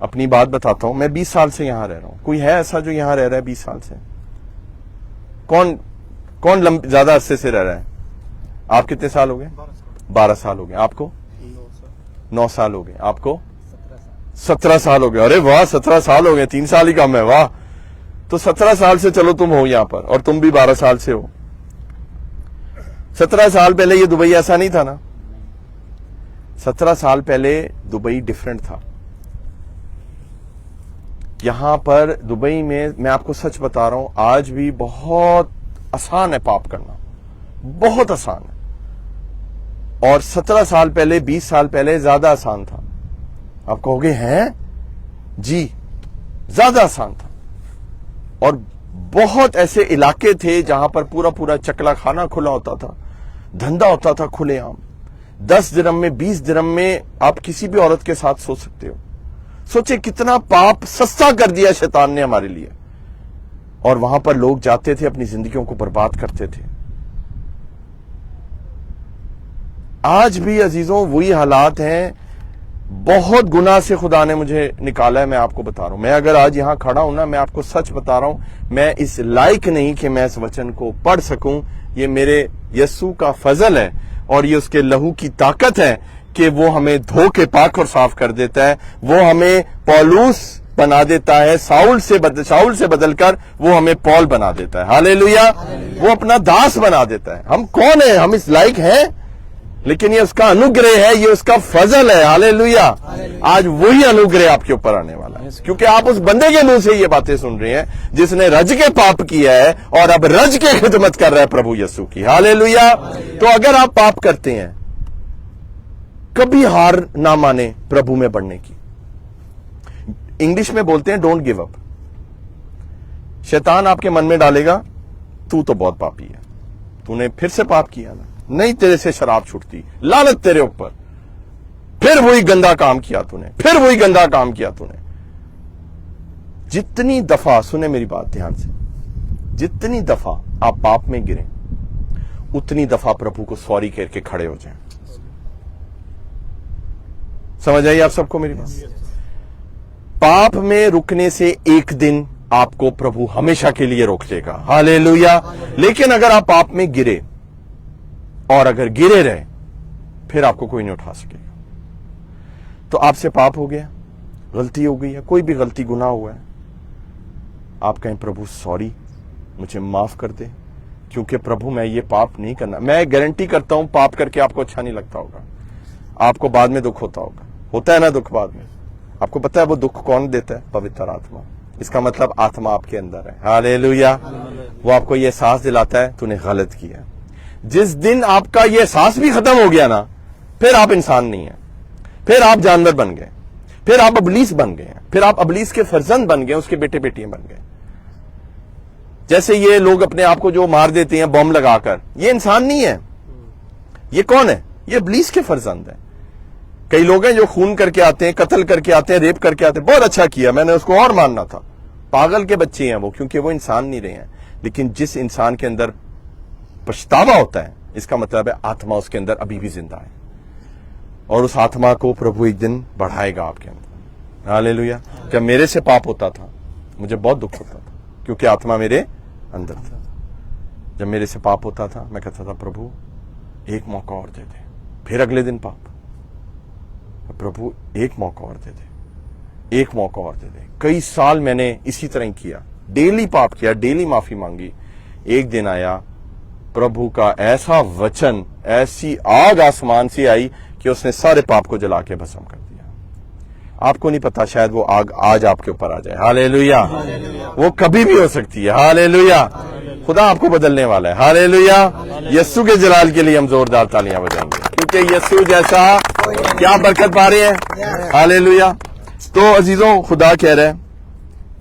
अपनी बात बताता हूं। मैं 20 साल से यहां रह रहा हूं। कोई है ऐसा जो यहां रह रहा है 20 साल से? कौन ज्यादा अरसे से रह रहा है? आप कितने साल हो गए? 12 साल हो गए। आपको 9 साल हो गए। आपको 17 साल हो गए। अरे वाह, 17 साल हो गए, 3 साल ही कम है। वाह, तो 17 साल से चलो तुम हो यहां पर, और तुम भी 12 साल से हो। 17 साल पहले ये दुबई ऐसा नहीं था ना। 17 साल पहले दुबई डिफरेंट था। यहां पर दुबई में, मैं आपको सच बता रहा हूं, आज भी बहुत आसान है पाप करना, बहुत आसान है। और 17 साल पहले, 20 साल पहले ज्यादा आसान था। आप कहोगे हैं जी, ज्यादा आसान था। और बहुत ऐसे इलाके थे जहां पर पूरा पूरा चकला खाना खुला होता था, धंधा होता था खुलेआम। 10 दिरहम में, 20 दिरहम में आप किसी भी औरत के साथ सो सकते हो। सोचे कितना पाप सस्ता कर दिया शैतान ने हमारे लिए। और वहां पर लोग जाते थे, अपनी जिंदगियों को बर्बाद करते थे। आज भी अजीजों वही हालात हैं। बहुत गुनाह से खुदा ने मुझे निकाला है, मैं आपको बता रहा हूं। मैं अगर आज यहां खड़ा हूं ना, मैं आपको सच बता रहा हूं, मैं इस लायक नहीं कि मैं इस वचन को पढ़ सकूं। ये मेरे यस्सु का फजल है, और ये उसके लहू की ताकत है कि वो हमें धो के पाक और साफ कर देता है। वो हमें पौलुस बना देता है, शाऊल से बदलकर वो हमें पौल बना देता है। हालेलुया। वो अपना दास बना देता है। हम कौन है? हम इस लायक हैं? लेकिन ये उसका अनुग्रह है, ये उसका फजल है। हालेलुया। आज वही अनुग्रह आपके ऊपर आने वाला है, क्योंकि आप उस बंदे के मुंह से ये बातें सुन रहे हैं जिसने रज के पाप किया है और अब रज के खिदमत कर रहा है प्रभु यीशु की। हालेलुया। तो अगर आप पाप करते हैं, कभी हार ना माने प्रभु में बढ़ने की। इंग्लिश में बोलते हैं डोंट गिव अप। शैतान आपके मन में डालेगा, तू तो बहुत पापी है, तूने फिर से पाप किया ना, नहीं तेरे से शराब छूटती, लानत तेरे ऊपर, फिर वही गंदा काम किया तूने, फिर वही गंदा काम किया तूने। जितनी दफा, सुने मेरी बात ध्यान से, जितनी दफा आप पाप में गिरे, उतनी दफा प्रभु को सॉरी कह के खड़े हो जाएं। समझ आई आप सबको मेरी बात? पाप में रुकने से एक दिन आपको प्रभु हमेशा के लिए रोक देगा। हालेलुया। लेकिन अगर आप पाप में गिरे और अगर गिरे रहे, फिर आपको कोई नहीं उठा सकेगा। तो आपसे पाप हो गया, गलती हो गई है, कोई भी गलती गुनाह हुआ है, आप कहें प्रभु सॉरी, मुझे माफ कर दे, क्योंकि प्रभु मैं ये पाप नहीं करना। मैं गारंटी करता हूं पाप करके आपको अच्छा नहीं लगता होगा, आपको बाद में दुख होता है ना दुख बाद में। आपको पता है वो दुख कौन देता है? पवित्र आत्मा। इसका मतलब आत्मा आपके अंदर है। हालेलुया। वो आपको ये एहसास दिलाता है तूने गलत किया। जिस दिन आपका ये एहसास भी खत्म हो गया ना, फिर आप इंसान नहीं है, फिर आप जानवर बन गए, फिर आप अबलीस बन गए, फिर आप अबलीस के फर्जंद बन गए, उसके बेटे बेटियां बन गए। जैसे ये लोग अपने आप को जो मार देते हैं बम लगाकर, ये इंसान नहीं है। ये कौन है? ये अबलीस के फर्जंद है। कई लोग हैं जो खून करके आते हैं, कत्ल करके आते हैं, रेप करके आते हैं, बहुत अच्छा किया, मैंने उसको और मानना था। पागल के बच्चे हैं वो, क्योंकि वो इंसान नहीं रहे हैं। लेकिन जिस इंसान के अंदर पछतावा होता है, इसका मतलब है आत्मा उसके अंदर अभी भी जिंदा है, और उस आत्मा को प्रभु एक दिन बढ़ाएगा आपके अंदर। हालेलुया। जब मेरे से पाप होता था मुझे बहुत दुख होता था, क्योंकि आत्मा मेरे अंदर था। जब मेरे से पाप होता था मैं कहता था प्रभु एक मौका और दे दे, फिर अगले दिन पाप, प्रभु एक मौका और दे दे, एक मौका और दे दे। कई साल मैंने इसी तरह किया, डेली पाप किया, डेली माफी मांगी। एक दिन आया प्रभु का ऐसा वचन, ऐसी आग आसमान से आई कि उसने सारे पाप को जला के भस्म कर दिया। आपको नहीं पता, शायद वो आग आज आपके ऊपर आ जाए। हालेलुया। वो कभी भी हो सकती है। हालेलुया। खुदा आपको बदलने वाला है। हालेलुया। यस्सु के जलाल के लिए हम जोरदार तालियां बजाएंगे, क्योंकि यस्सु जैसा क्या बरकत पा रहे हैं। हालेलुया। तो अजीजों, खुदा कह रहा है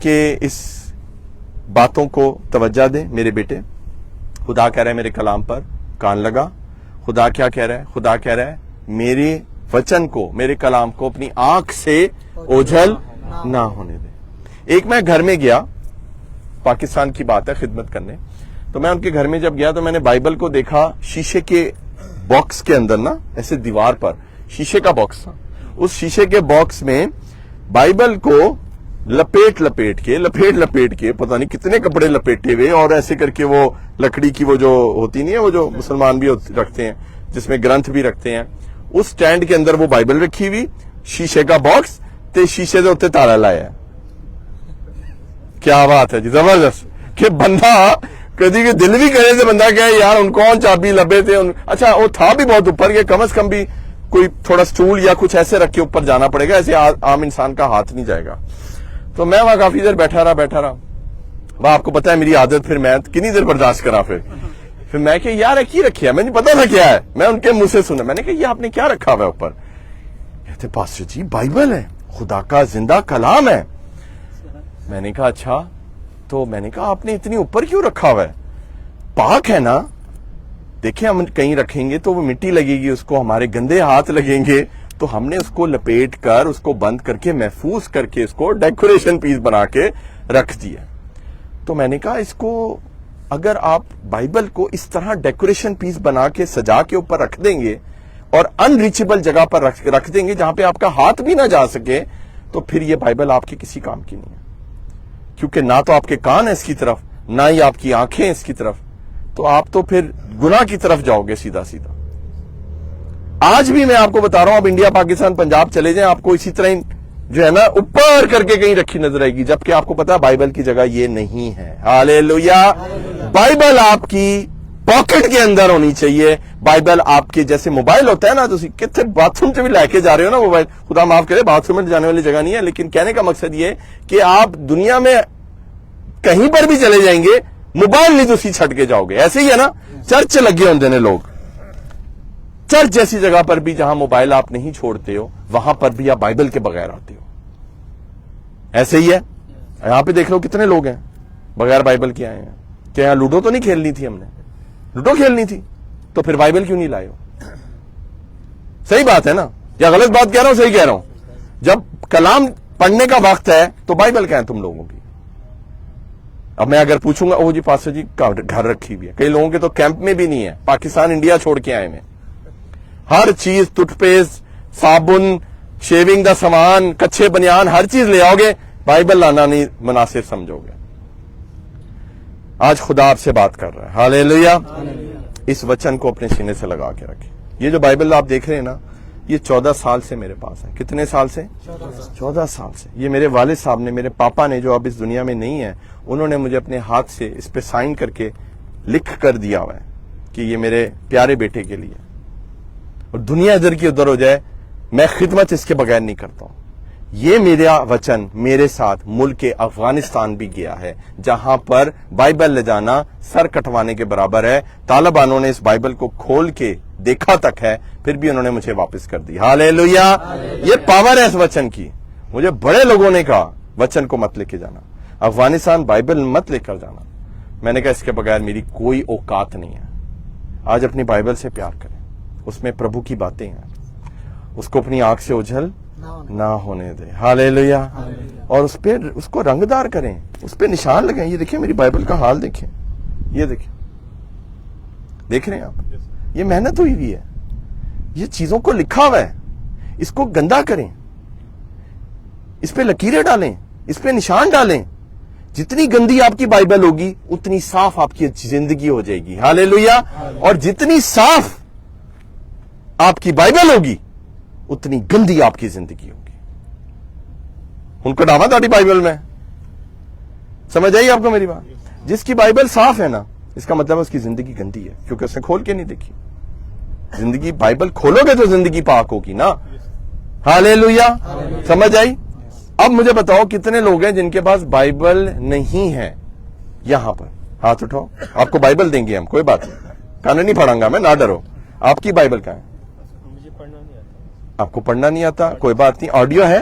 कि इस बातों को तवज्जो दे मेरे बेटे। खुदा कह रहा है मेरे कलाम पर कान लगा। खुदा क्या कह रहा है? खुदा कह रहा है मेरे वचन को, मेरे कलाम को अपनी आंख से ओझल ना होने दे। एक मैं घर में गया, पाकिस्तान की बात है, खिदमत करने। तो मैं उनके घर में जब गया तो मैंने बाइबल को देखा, शीशे के बॉक्स के अंदर ना ऐसे दीवार पर शीशे का बॉक्स था, उस शीशे के बॉक्स में बाइबल को लपेट लपेट के पता नहीं कितने कपड़े लपेटे हुए और ऐसे करके वो लकड़ी की वो जो होती नहीं है, वो जो मुसलमान भी रखते हैं जिसमें ग्रंथ भी रखते हैं, उस स्टैंड के अंदर वो बाइबल रखी हुई, शीशे का बॉक्स ते शीशे के उत्ते ताला लाया। क्या बात है जी, जबरदस्त कि बंदा कभी के दिल भी करे थे बंदा कहे यार उन कौन चाबी लबे थे अच्छा वो था भी बहुत ऊपर के, कम से कम भी कोई थोड़ा स्टूल या कुछ ऐसे रख के ऊपर जाना पड़ेगा, ऐसे आम इंसान का हाथ नहीं जाएगा। तो मैं वहां काफी देर बैठा रहा। वह आपको पता है मेरी आदत, फिर मैं कितनी देर बर्दाश्त करा, फिर मैं कि यार की रखी है, मुझे पता था क्या है, मैं उनके मुंह से सुना, मैंने कहा ये आपने क्या रखा हुआ है ऊपर? कहते पास्टर जी बाइबल है, खुदा का जिंदा कलाम है। मैंने कहा अच्छा, तो मैंने कहा आपने इतनी ऊपर क्यों रखा हुआ है? पाक है ना? देखिए हम कहीं रखेंगे तो वो मिट्टी लगेगी, उसको हमारे गंदे हाथ लगेंगे, तो हमने उसको लपेट कर उसको बंद करके महफूज करके इसको डेकोरेशन पीस बना के रख दिया। तो मैंने कहा इसको अगर आप बाइबल को इस तरह डेकोरेशन पीस बना के सजा के ऊपर रख देंगे और अनरीचेबल जगह पर रख देंगे जहां पे आपका हाथ भी ना जा सके, तो फिर ये बाइबल आपके किसी काम की नहीं है, क्योंकि ना तो आपके कान है इसकी तरफ, ना ही आपकी आंखें हैं इसकी तरफ, तो आप तो फिर गुनाह की तरफ जाओगे सीधा सीधा। आज भी मैं आपको बता रहा हूं, आप इंडिया पाकिस्तान पंजाब चले जाएं, आपको इसी तरह जो है ना ऊपर करके कहीं रखी नजर आएगी, जबकि आपको पता है बाइबल की जगह ये नहीं है। हालेलुया। बाइबल आपकी पॉकेट के अंदर होनी चाहिए। बाइबल आपके जैसे मोबाइल होता है ना, तो कितने बाथरूम से भी लेके जा रहे हो ना मोबाइल, खुदा माफ करे बाथरूम में जाने वाली जगह नहीं है, लेकिन कहने का मकसद ये कि आप दुनिया में कहीं पर भी चले जाएंगे, मोबाइल नहीं तो उसी छट के जाओगे। ऐसे ही है ना, चर्च लगे होते हैं लोग, चर्च जैसी जगह पर भी जहां मोबाइल आप नहीं छोड़ते हो, वहां पर भी आप बाइबल के बगैर आते हो। ऐसे ही है, यहां पे देख लो कितने लोग हैं बगैर बाइबल के आए हैं। क्या यहां लूडो तो नहीं खेलनी थी? हमने लूडो खेलनी थी, तो फिर बाइबल क्यों नहीं लाए हो? सही बात है ना, या गलत बात कह रहा हूं? सही कह रहा हूं। जब कलाम पढ़ने का वक्त है तो बाइबल क्या है तुम लोगों की? अब मैं अगर पूछूंगा, ओ जी पास्टर जी घर रखी हुई है, कई लोगों के तो कैंप में भी नहीं है, पाकिस्तान इंडिया छोड़ के आए हैं। हर चीज, टूथपेस्ट, साबुन, शेविंग का सामान, कच्चे बनियान, हर चीज ले आओगे, बाइबल लाना नहीं मुनासिब समझोगे। आज खुदा आपसे बात कर रहा है। हालेलुया। इस वचन को अपने सीने से लगा के रखें। ये जो बाइबल आप देख रहे हैं ना, ये 14 साल से मेरे पास है। कितने साल से? 14 साल से। ये मेरे वालिद साहब ने, मेरे पापा ने, जो अब इस दुनिया में नहीं है, उन्होंने मुझे अपने हाथ से इस पे साइन करके लिख कर दिया हुआ है कि ये मेरे प्यारे बेटे के लिए, और दुनिया इधर की उधर हो जाए, मैं खिदमत इसके बगैर नहीं करता हूं। ये मेरा वचन मेरे साथ मुल्क अफगानिस्तान भी गया है, जहां पर बाइबल ले जाना सर कटवाने के बराबर है। तालिबानों ने इस बाइबल को खोल के देखा तक है, फिर भी उन्होंने मुझे वापस कर दी। हालेलुया। ये पावर है इस वचन की। मुझे बड़े लोगों ने कहा वचन को मत लेके जाना, अफगानिस्तान बाइबल मत लेकर जाना। मैंने कहा इसके बगैर मेरी कोई औकात नहीं है। आज अपनी बाइबल से प्यार करें, उसमें प्रभु की बातें हैं, उसको अपनी आंख से ओझल ना होने दे। हालेलुया। और उस पे उसको रंगदार करें, उस पे निशान लगाएं। ये देखिए मेरी बाइबल का हाल देखिए, ये देखिए, देख रहे हैं आप, ये मेहनत हुई हुई है, ये चीजों को लिखा हुआ है, इसको गंदा करें, इस पे लकीरें डालें, इस पे निशान डालें। जितनी गंदी आपकी बाइबल होगी उतनी साफ आपकी जिंदगी हो जाएगी। हालेलुया। और जितनी साफ आपकी बाइबल होगी उतनी गंदी आपकी जिंदगी होगी। उनको डामा दाढ़ी बाइबल में, समझ आई आपको मेरी बात? जिसकी बाइबल साफ है ना, इसका मतलब उसकी जिंदगी गंदी है, क्योंकि उसने खोल के नहीं देखी। जिंदगी बाइबल खोलोगे तो जिंदगी पाक होगी ना। हालेलुया। समझ आई? अब मुझे बताओ कितने लोग हैं जिनके पास बाइबल नहीं है? यहां पर हाथ उठाओ। आपको बाइबल देंगे हम, कोई बात नहीं, कान नहीं पढ़ाऊंगा मैं, ना डरो। आपकी बाइबल कहां है? आपको पढ़ना नहीं आता, कोई बात नहीं। ऑडियो है?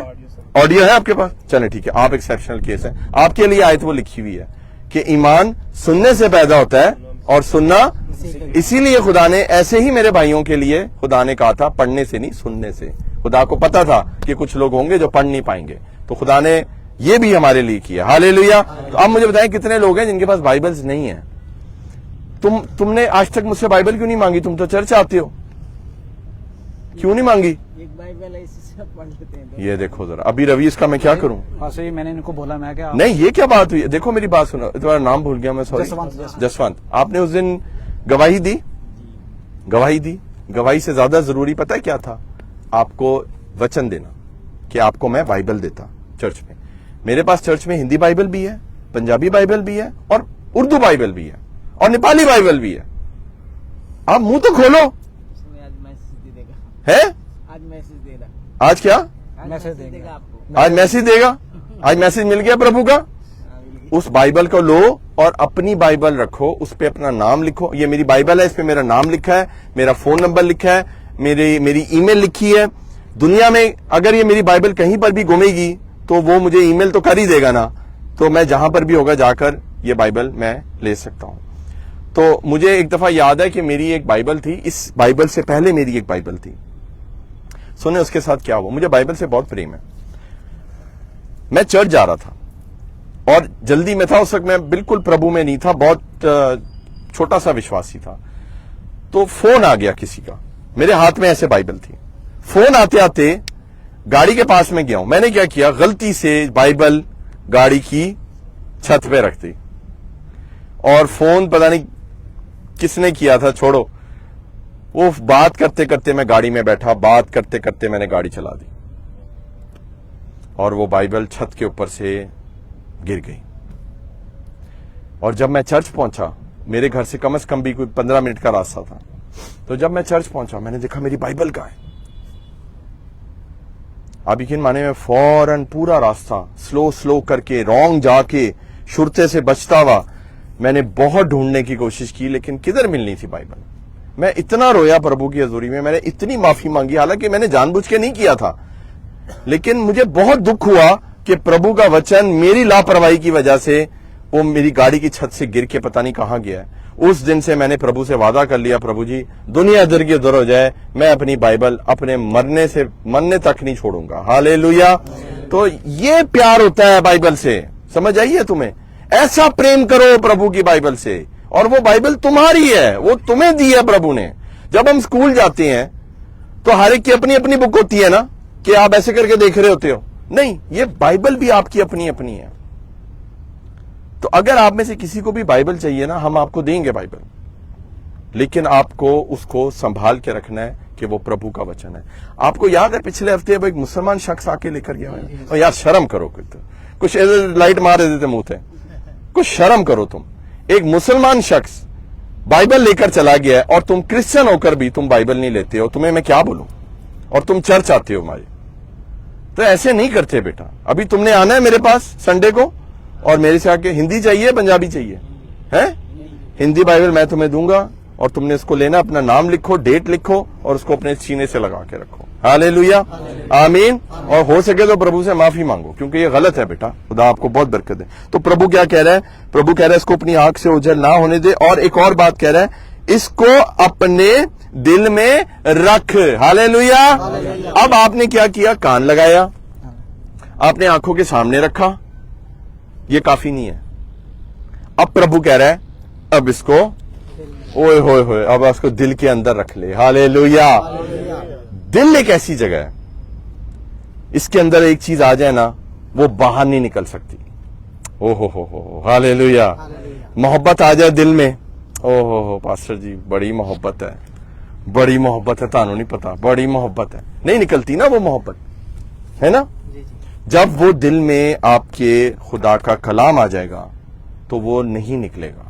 ऑडियो है आपके पास? चले ठीक है, आप एक्सेप्शनल केस है। आपके लिए आयत वो लिखी हुई है कि ईमान सुनने से पैदा होता है और सुनना, इसीलिए खुदा ने, ऐसे ही मेरे भाइयों के लिए खुदा ने कहा था पढ़ने से नहीं सुनने से। खुदा को पता था कि कुछ लोग होंगे जो पढ़ नहीं पाएंगे, तो खुदा ने ये भी हमारे लिए किया। हालेलुया। तो अब मुझे बताएं कितने लोग हैं जिनके पास बाइबल्स नहीं है? तुमने आज तक मुझसे बाइबल क्यों नहीं मांगी? तुम तो चर्च आते हो, क्यों नहीं मांगी? एक बाइबल है, इसी से पढ़ लेते हैं। ये देखो जरा, अभी रवि इसका मैं क्या करूं? हाँ सही, मैंने इनको बोला, मैं क्या नहीं, ये क्या बात हुई? देखो मेरी बात सुनो, तुम्हारा नाम भूल गया मैं, सॉरी। जसवंत। जसवंत, आपने उस दिन गवाही दी, गवाही दी। गवाही से ज्यादा जरूरी पता है क्या था? आपको वचन देना कि आपको मैं बाइबल देता चर्च में। मेरे पास चर्च में हिंदी बाइबल भी है, पंजाबी बाइबल भी है, और उर्दू बाइबल भी है, और नेपाली बाइबल भी है। आप मुंह तो खोलो। उसमें आज मैसेज दे देगा, है? आज मैसेज देगा। आज क्या? आज मैसेज मैसेज देगा देगा आपको। आज मैसेज देगा। आज मैसेज मिल गया प्रभु का। हाँ, मिल गई। उस बाइबल को लो और अपनी बाइबल रखो, उस पे अपना नाम लिखो। ये मेरी बाइबल है, इस पे मेरा नाम लिखा है, मेरा फोन नंबर लिखा है, मेरी ईमेल लिखी है। दुनिया में अगर ये मेरी बाइबल कहीं पर भी घूमेगी तो वो मुझे ईमेल तो कर ही देगा ना, तो मैं जहां पर भी होगा जाकर ये बाइबल मैं ले सकता हूं। तो मुझे एक दफा याद है कि मेरी एक बाइबल थी, इस बाइबल से पहले मेरी एक बाइबल थी। सुने उसके साथ क्या हुआ। मुझे बाइबल से बहुत प्रेम है। मैं चर्च जा रहा था और जल्दी में था, उस वक्त मैं बिल्कुल प्रभु में नहीं था, बहुत छोटा सा विश्वासी था। तो फोन आ गया किसी का, मेरे हाथ में ऐसे बाइबल थी। फोन आते आते गाड़ी के पास में गया हूं। मैंने क्या किया, गलती से बाइबल गाड़ी की छत पे रख दी, और फोन पता नहीं किसने किया था, छोड़ो। वो बात करते करते मैं गाड़ी में बैठा, बात करते करते मैंने गाड़ी चला दी, और वो बाइबल छत के ऊपर से गिर गई। और जब मैं चर्च पहुंचा, मेरे घर से कम से कम भी कोई 15 मिनट का रास्ता था, तो जब मैं चर्च पहुंचा मैंने देखा मेरी बाइबल कहां है। आप यकीन माने, मैं फौरन पूरा रास्ता स्लो स्लो करके, रॉन्ग जाके, शुरते से बचता हुआ मैंने बहुत ढूंढने की कोशिश की, लेकिन किधर मिलनी थी बाइबल। मैं इतना रोया प्रभु की हजूरी में, मैंने इतनी माफी मांगी, हालांकि मैंने जानबूझ के नहीं किया था, लेकिन मुझे बहुत दुख हुआ कि प्रभु का वचन मेरी लापरवाही की वजह से वो मेरी गाड़ी की छत से गिर के पता नहीं कहां गया है। उस दिन से मैंने प्रभु से वादा कर लिया, प्रभु जी दुनिया इधर की उधर हो जाए, मैं अपनी बाइबल अपने मरने तक नहीं छोड़ूंगा। हालेलुया। तो ये प्यार होता है बाइबल से, समझ आई है तुम्हें? ऐसा प्रेम करो प्रभु की बाइबल से, और वो बाइबल तुम्हारी है, वो तुम्हें दी है प्रभु ने। जब हम स्कूल जाते हैं तो हर एक की अपनी अपनी बुक होती है ना, कि आप ऐसे करके देख रहे होते हो, नहीं, ये बाइबल भी आपकी अपनी अपनी है। तो अगर आप में से किसी को भी बाइबल चाहिए ना, हम आपको देंगे बाइबल, लेकिन आपको उसको संभाल के रखना है कि वो प्रभु का वचन है। आपको याद है पिछले हफ्ते एक मुसलमान शख्स आके लेकर गया है, और यार शर्म करो, कुछ लाइट मार देते मुंह थे, कुछ शर्म करो तुम। एक मुसलमान शख्स बाइबल लेकर चला गया है, और तुम क्रिश्चियन होकर भी तुम बाइबल नहीं लेते हो, तुम्हें मैं क्या बोलूं, और तुम चर्च आते हो हमारे। तो ऐसे नहीं करते बेटा। अभी तुमने आना है मेरे पास संडे को, और मेरे से आके हिंदी चाहिए पंजाबी चाहिए है, हिंदी बाइबल मैं तुम्हें दूंगा, और तुमने इसको लेना, अपना नाम लिखो, डेट लिखो, और उसको अपने सीने से लगा के रखो। हालेलुया, आमीन। और हो सके तो प्रभु से माफी मांगो, क्योंकि ये गलत है बेटा। खुदा आपको बहुत बरकत दे। तो प्रभु क्या कह रहा है? प्रभु कह रहा है इसको अपनी आंख से ओझल ना होने दे, और एक और बात कह रहा है, इसको अपने दिल में रख। हालेलुया। अब आपने क्या किया? कान लगाया, आपने आंखों के सामने रखा, ये काफी नहीं है। अब प्रभु कह रहा है अब इसको ओए होए होए, अब इसको दिल के अंदर रख ले। हालेलुया। दिल एक ऐसी जगह है, इसके अंदर एक चीज आ जाए ना, वो बाहर नहीं निकल सकती। ओहो हो, हालेलुया। मोहब्बत आ जाए दिल में, ओहो हो पास्टर जी बड़ी मोहब्बत है, बड़ी मोहब्बत है, तानू नहीं पता, बड़ी मोहब्बत है, नहीं निकलती ना वो मोहब्बत, है ना। जब वो दिल में आपके खुदा का कलाम आ जाएगा तो वो नहीं निकलेगा।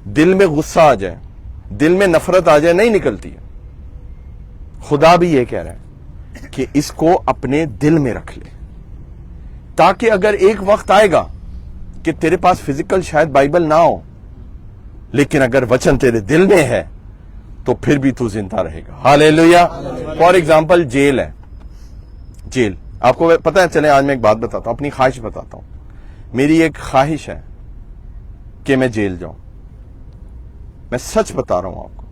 दिल में गुस्सा आ जाए, दिल में नफरत आ जाए, नहीं निकलती है। खुदा भी ये कह रहा है कि इसको अपने दिल में रख ले, ताकि अगर एक वक्त आएगा कि तेरे पास फिजिकल शायद बाइबल ना हो, लेकिन अगर वचन तेरे दिल में है तो फिर भी तू जिंदा रहेगा। हालेलुया। फॉर एग्जाम्पल जेल है, जेल आपको पता है। चले आज मैं एक बात बताता हूं, अपनी ख्वाहिश बताता हूं। मेरी एक ख्वाहिश है कि मैं जेल जाऊं। मैं सच बता रहा हूं आपको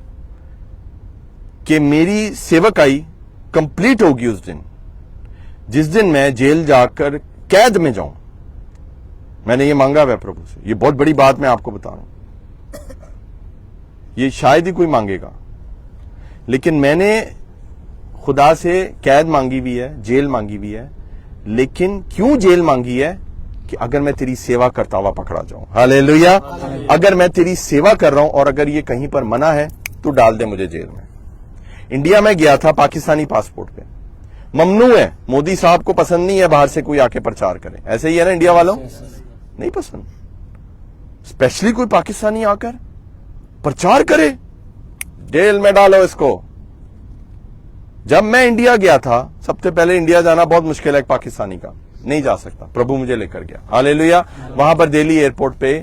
कि मेरी सेवकाई कंप्लीट होगी उस दिन, जिस दिन मैं जेल जाकर कैद में जाऊं। मैंने ये मांगा हुआ प्रभु से, ये बहुत बड़ी बात मैं आपको बता रहा हूं, ये शायद ही कोई मांगेगा, लेकिन मैंने खुदा से कैद मांगी हुई है, जेल मांगी हुई है, लेकिन क्यों जेल मांगी है? कि अगर मैं तेरी सेवा करता हुआ पकड़ा जाऊं। हालेलुया। अगर मैं तेरी सेवा कर रहा हूं और अगर ये कहीं पर मना है तो डाल दे मुझे जेल में। इंडिया में गया था पाकिस्तानी पासपोर्ट पे, ममनू है, मोदी साहब को पसंद नहीं है बाहर से कोई आके प्रचार करे, ऐसे ही है ना इंडिया वालों, नहीं पसंद, स्पेशली कोई पाकिस्तानी आकर प्रचार करे, जेल में डालो इसको। जब मैं इंडिया गया था, सबसे पहले इंडिया जाना बहुत मुश्किल है एक पाकिस्तानी का, नहीं जा सकता, प्रभु मुझे लेकर गया। हालेलुया। वहां पर दिल्ली एयरपोर्ट पे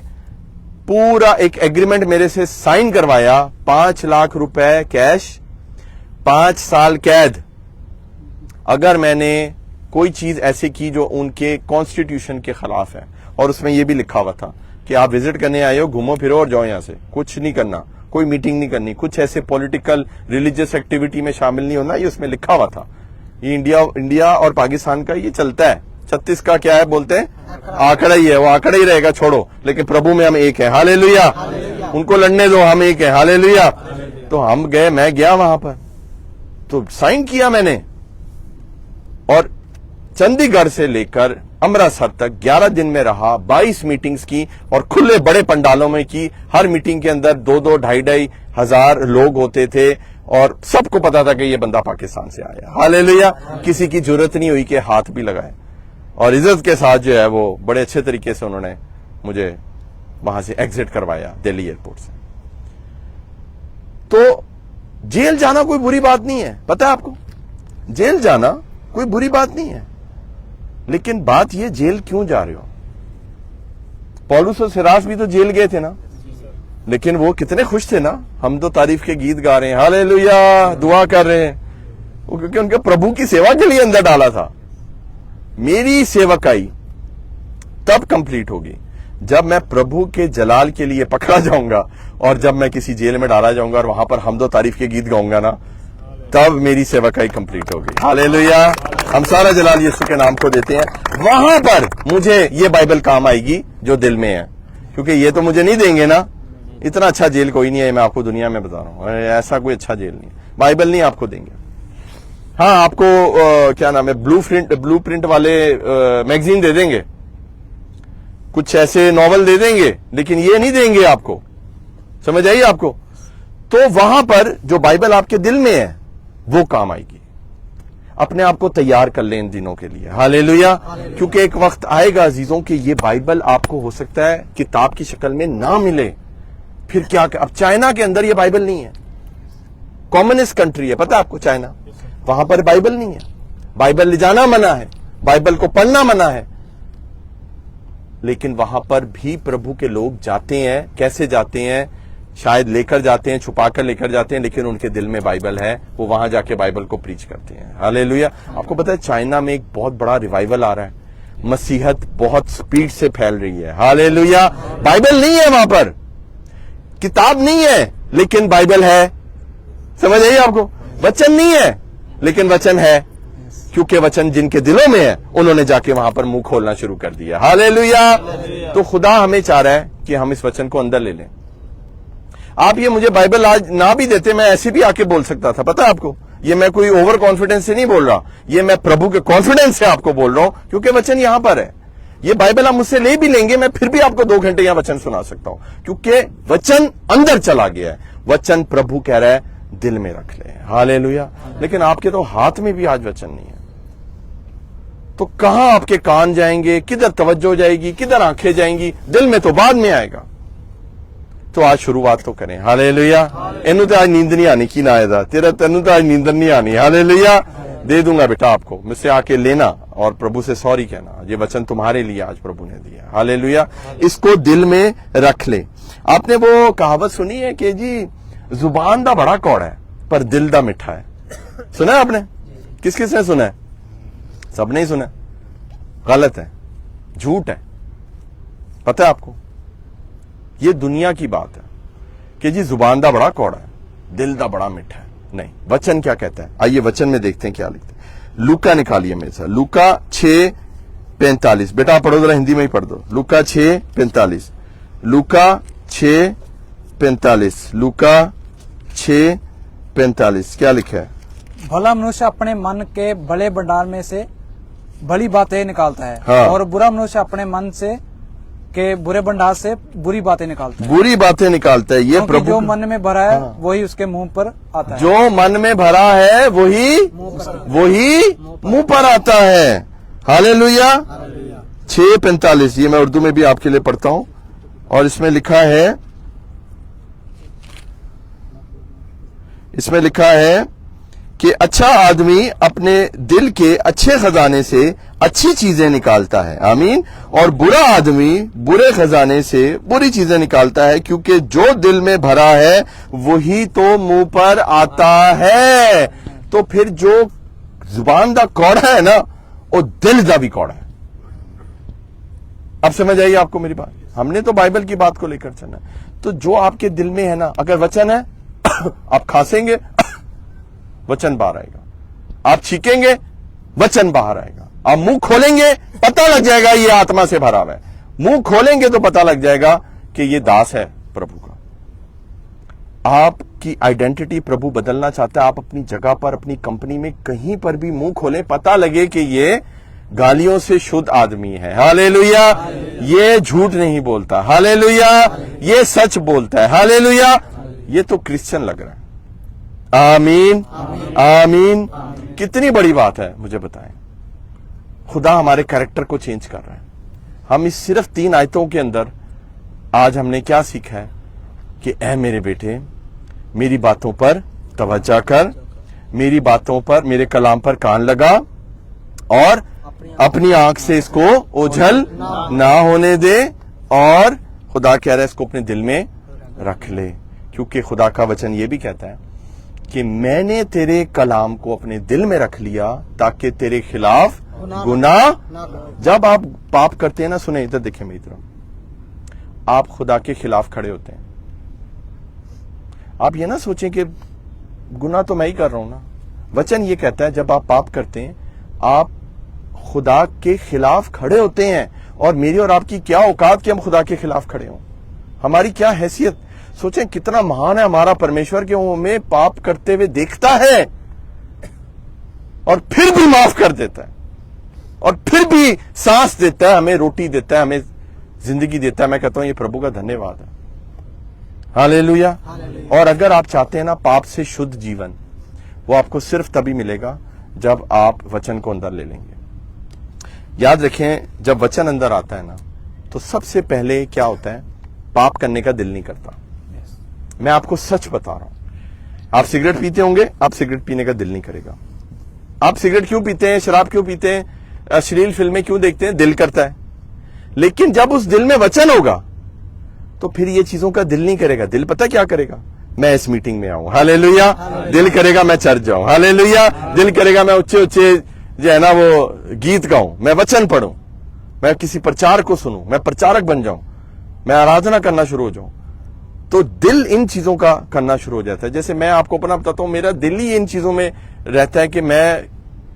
पूरा एक एग्रीमेंट मेरे से साइन करवाया, 5 लाख रुपए कैश, 5 साल कैद अगर मैंने कोई चीज ऐसी की जो उनके कॉन्स्टिट्यूशन के खिलाफ है। और उसमें यह भी लिखा हुआ था कि आप विजिट करने आए हो, घूमो फिरो और जाओ यहां से, कुछ नहीं करना, कोई मीटिंग नहीं करनी, कुछ ऐसे पॉलिटिकल रिलीजियस एक्टिविटी में शामिल नहीं होना, ये उसमें लिखा हुआ था। ये इंडिया और पाकिस्तान का ये चलता है। 36 का क्या है बोलते हैं, आंकड़ा ही है, वो आंकड़ा ही रहेगा, छोड़ो, लेकिन प्रभु में हम एक है। हालेलुया। उनको लड़ने दो, हम एक है। हालेलुया। तो हम गए, मैं गया वहां पर, तो साइन किया मैंने, और चंडीगढ़ से लेकर अमृतसर तक 11 दिन में रहा, 22 मीटिंग्स की और खुले बड़े पंडालों में की। हर मीटिंग के अंदर 2-2, 2,500 हजार लोग होते थे और सबको पता था कि ये बंदा पाकिस्तान से आया। हालेलुया। किसी की जरूरत नहीं हुई कि हाथ भी लगाए, और इज्जत के साथ जो है वो बड़े अच्छे तरीके से उन्होंने मुझे वहां से एग्जिट करवाया दिल्ली एयरपोर्ट से। तो जेल जाना कोई बुरी बात नहीं है, पता है आपको, जेल जाना कोई बुरी बात नहीं है, लेकिन बात ये जेल क्यों जा रहे हो? पौलुस और सिलास भी तो जेल गए थे ना, लेकिन वो कितने खुश थे ना, हम तो तारीफ के गीत गा रहे हैं, हालेलुया, दुआ कर रहे हैं, वो क्योंकि उनके प्रभु की सेवा के लिए अंदर डाला था। मेरी सेवकाई तब कंप्लीट होगी जब मैं प्रभु के जलाल के लिए पकड़ा जाऊंगा, और जब मैं किसी जेल में डाला जाऊंगा और वहां पर हमदो तारीफ के गीत गाऊंगा ना, तब मेरी सेवकाई कंप्लीट होगी। हालेलुया। हम सारा जलाल यीशु के नाम को देते हैं। वहां पर मुझे ये बाइबल काम आएगी जो दिल में है, क्योंकि ये तो मुझे नहीं देंगे ना। इतना अच्छा जेल कोई नहीं है, मैं आपको दुनिया में बता रहा हूं, ऐसा कोई अच्छा जेल नहीं, बाइबल नहीं आपको देंगे। हाँ, आपको क्या नाम है, ब्लू प्रिंट वाले मैगजीन दे देंगे, कुछ ऐसे नॉवल दे देंगे, लेकिन ये नहीं देंगे आपको, समझ आइए आपको। तो वहां पर जो बाइबल आपके दिल में है वो काम आएगी। अपने आप को तैयार कर लें इन दिनों के लिए। हालेलुया। क्योंकि एक वक्त आएगा अजीजों कि ये बाइबल आपको हो सकता है किताब की शक्ल में ना मिले, फिर क्या। अब चाइना के अंदर ये बाइबल नहीं है, कम्युनिस्ट कंट्री है, पता है आपको चाइना, वहां पर बाइबल नहीं है, बाइबल ले जाना मना है, बाइबल को पढ़ना मना है, लेकिन वहां पर भी प्रभु के लोग जाते हैं। कैसे जाते हैं? शायद लेकर जाते हैं, छुपाकर लेकर जाते हैं, लेकिन उनके दिल में बाइबल है, वो वहां जाके बाइबल को प्रीच करते हैं। हालेलुया। आपको पता है चाइना में एक बहुत बड़ा रिवाइवल आ रहा है, मसीहत बहुत स्पीड से फैल रही है। हालेलुया। बाइबल नहीं है वहां पर, किताब नहीं है, लेकिन बाइबल है। समझ आइए आपको, वचन नहीं है लेकिन वचन है, क्योंकि वचन जिनके दिलों में है उन्होंने जाके वहां पर मुंह खोलना शुरू कर दिया। हालेलुया। तो खुदा हमें चाह रहा है कि हम इस वचन को अंदर ले लें। आप ये मुझे बाइबल आज ना भी देते, मैं ऐसे भी आके बोल सकता था, पता है आपको। ये मैं कोई ओवर कॉन्फिडेंस से नहीं बोल रहा, ये मैं प्रभु के कॉन्फिडेंस से आपको बोल रहा हूं, क्योंकि वचन यहां पर है। ये बाइबल आप मुझसे ले भी लेंगे, मैं फिर भी आपको 2 घंटे यहां वचन सुना सकता हूं, क्योंकि वचन अंदर चला गया है। वचन प्रभु कह रहा है दिल में रख ले। हालेलुया। लेकिन आपके तो हाथ में भी आज वचन नहीं है, तो कहां आपके कान जाएंगे, किधर तवज्जो जाएगी, किधर आंखें जाएंगी? दिल में तो बाद में आएगा। तो आज शुरुआत तो करें। हालेलुया। इन्हों तो आज नींद नहीं आनी, की ना आएगा तेरा, तेनू तो आज नींद नहीं आनी। हालेलुया। दे दूंगा बेटा आपको, मुझसे आके लेना और प्रभु से सॉरी कहना, ये वचन तुम्हारे लिए आज प्रभु ने दिया। हालेलुया। इसको दिल में रख ले। आपने वो कहावत सुनी है कि जी जुबान दा बड़ा कौड़ा है पर दिल दा मिठा है? सुना है आपने? किस किस ने सुना है? सबने ही सुना है। गलत है, झूठ है। पता है आपको, ये दुनिया की बात है कि जी जुबान दा बड़ा कौड़ा है, दिल दा बड़ा मीठा है। नहीं, वचन क्या कहता है? आइए वचन में देखते हैं क्या लिखते हैं। लूका निकालिए मेरे साथ, लूका 6:45। बेटा आप पढ़ो जरा, हिंदी में ही पढ़ दो। लूका 6:45, लूका 6:45, लूका 6:45 क्या लिखा है? भला मनुष्य अपने मन के बड़े भंडार में से बड़ी बातें निकालता है, हाँ। और बुरा मनुष्य अपने मन से के बुरे भंडार से बुरी बातें निकालता है। बुरी बातें निकालता है। ये क्योंकि प्रभु जो मन में भरा है हाँ। वही उसके मुंह पर आता है। जो मन में भरा है वही मुंह पर आता है। हालेलुया। 6:45 ये मैं उर्दू में भी आपके लिए पढ़ता हूं, और इसमें लिखा है कि अच्छा आदमी अपने दिल के अच्छे खजाने से अच्छी चीजें निकालता है, आमीन, और बुरा आदमी बुरे खजाने से बुरी चीजें निकालता है, क्योंकि जो दिल में भरा है वही तो मुंह पर आता है। तो फिर जो जुबान दा कौड़ा है ना, वो दिल दा भी कौड़ा है। अब समझ आई आपको मेरी बात? हमने तो बाइबल की बात को लेकर चलना है। तो जो आपके दिल में है ना, अगर वचन है आप खांसेंगे वचन बाहर आएगा, आप छीकेंगे वचन बाहर आएगा, आप मुंह खोलेंगे पता लग जाएगा ये आत्मा से भरा हुआ है। मुंह खोलेंगे तो पता लग जाएगा कि ये दास है प्रभु का। आपकी आइडेंटिटी प्रभु बदलना चाहता है। आप अपनी जगह पर, अपनी कंपनी में, कहीं पर भी मुंह खोलें, पता लगे कि ये गालियों से शुद्ध आदमी है। हालेलुया। ये झूठ नहीं बोलता। हालेलुया। ये सच बोलता है। हालेलुया। ये तो क्रिश्चियन लग रहा है। आमीन, आमीन। कितनी बड़ी बात है, मुझे बताएं। खुदा हमारे कैरेक्टर को चेंज कर रहा है। हम इस सिर्फ 3 आयतों के अंदर आज हमने क्या सीखा है कि ऐ मेरे बेटे, मेरी बातों पर तवज्जो कर, मेरी बातों पर, मेरे कलाम पर कान लगा, और अपनी आंख से इसको ओझल ना होने दे, और खुदा कह रहा है इसको अपने दिल में रख ले, क्योंकि खुदा का वचन ये भी कहता है कि मैंने तेरे कलाम को अपने दिल में रख लिया ताकि तेरे खिलाफ गुनाह। जब आप पाप करते हैं ना, सुने इधर देखें मेरी तरफ, आप खुदा के खिलाफ खड़े होते हैं। आप ये ना सोचें कि गुनाह तो मैं ही कर रहा हूं ना। वचन ये कहता है जब आप पाप करते हैं आप खुदा के खिलाफ खड़े होते हैं। और मेरी और आपकी क्या औकात कि हम खुदा के खिलाफ खड़े हों? हमारी क्या हैसियत? सोचें कितना महान है हमारा परमेश्वर कि वो हमें पाप करते हुए देखता है और फिर भी माफ कर देता है, और फिर भी सांस देता है, हमें रोटी देता है, हमें जिंदगी देता है। मैं कहता हूं ये प्रभु का धन्यवाद है। हालेलुया। और अगर आप चाहते हैं ना पाप से शुद्ध जीवन, वो आपको सिर्फ तभी मिलेगा जब आप वचन को अंदर ले लेंगे। याद रखें, जब वचन अंदर आता है ना, तो सबसे पहले क्या होता है, पाप करने का दिल नहीं करता। मैं आपको सच बता रहा हूं। आप सिगरेट पीते होंगे, आप सिगरेट पीने का दिल नहीं करेगा। आप सिगरेट क्यों पीते हैं, शराब क्यों पीते हैं, अश्लील फिल्में क्यों देखते हैं? दिल करता है। लेकिन जब उस दिल में वचन होगा तो फिर ये चीजों का दिल नहीं करेगा। दिल पता क्या करेगा? मैं इस मीटिंग में आऊं। हालेलुया। दिल करेगा मैं चर्च जाऊं। हालेलुया। दिल करेगा मैं ऊंचे ऊंचे जो है ना वो गीत गाऊं, मैं वचन पढ़ूं, मैं किसी प्रचार को सुनूं, मैं प्रचारक बन जाऊं, मैं आराधना करना शुरू हो जाऊं। तो दिल इन चीजों का करना शुरू हो जाता है। जैसे मैं आपको अपना बताता हूं, मेरा दिल ही इन चीजों में रहता है कि मैं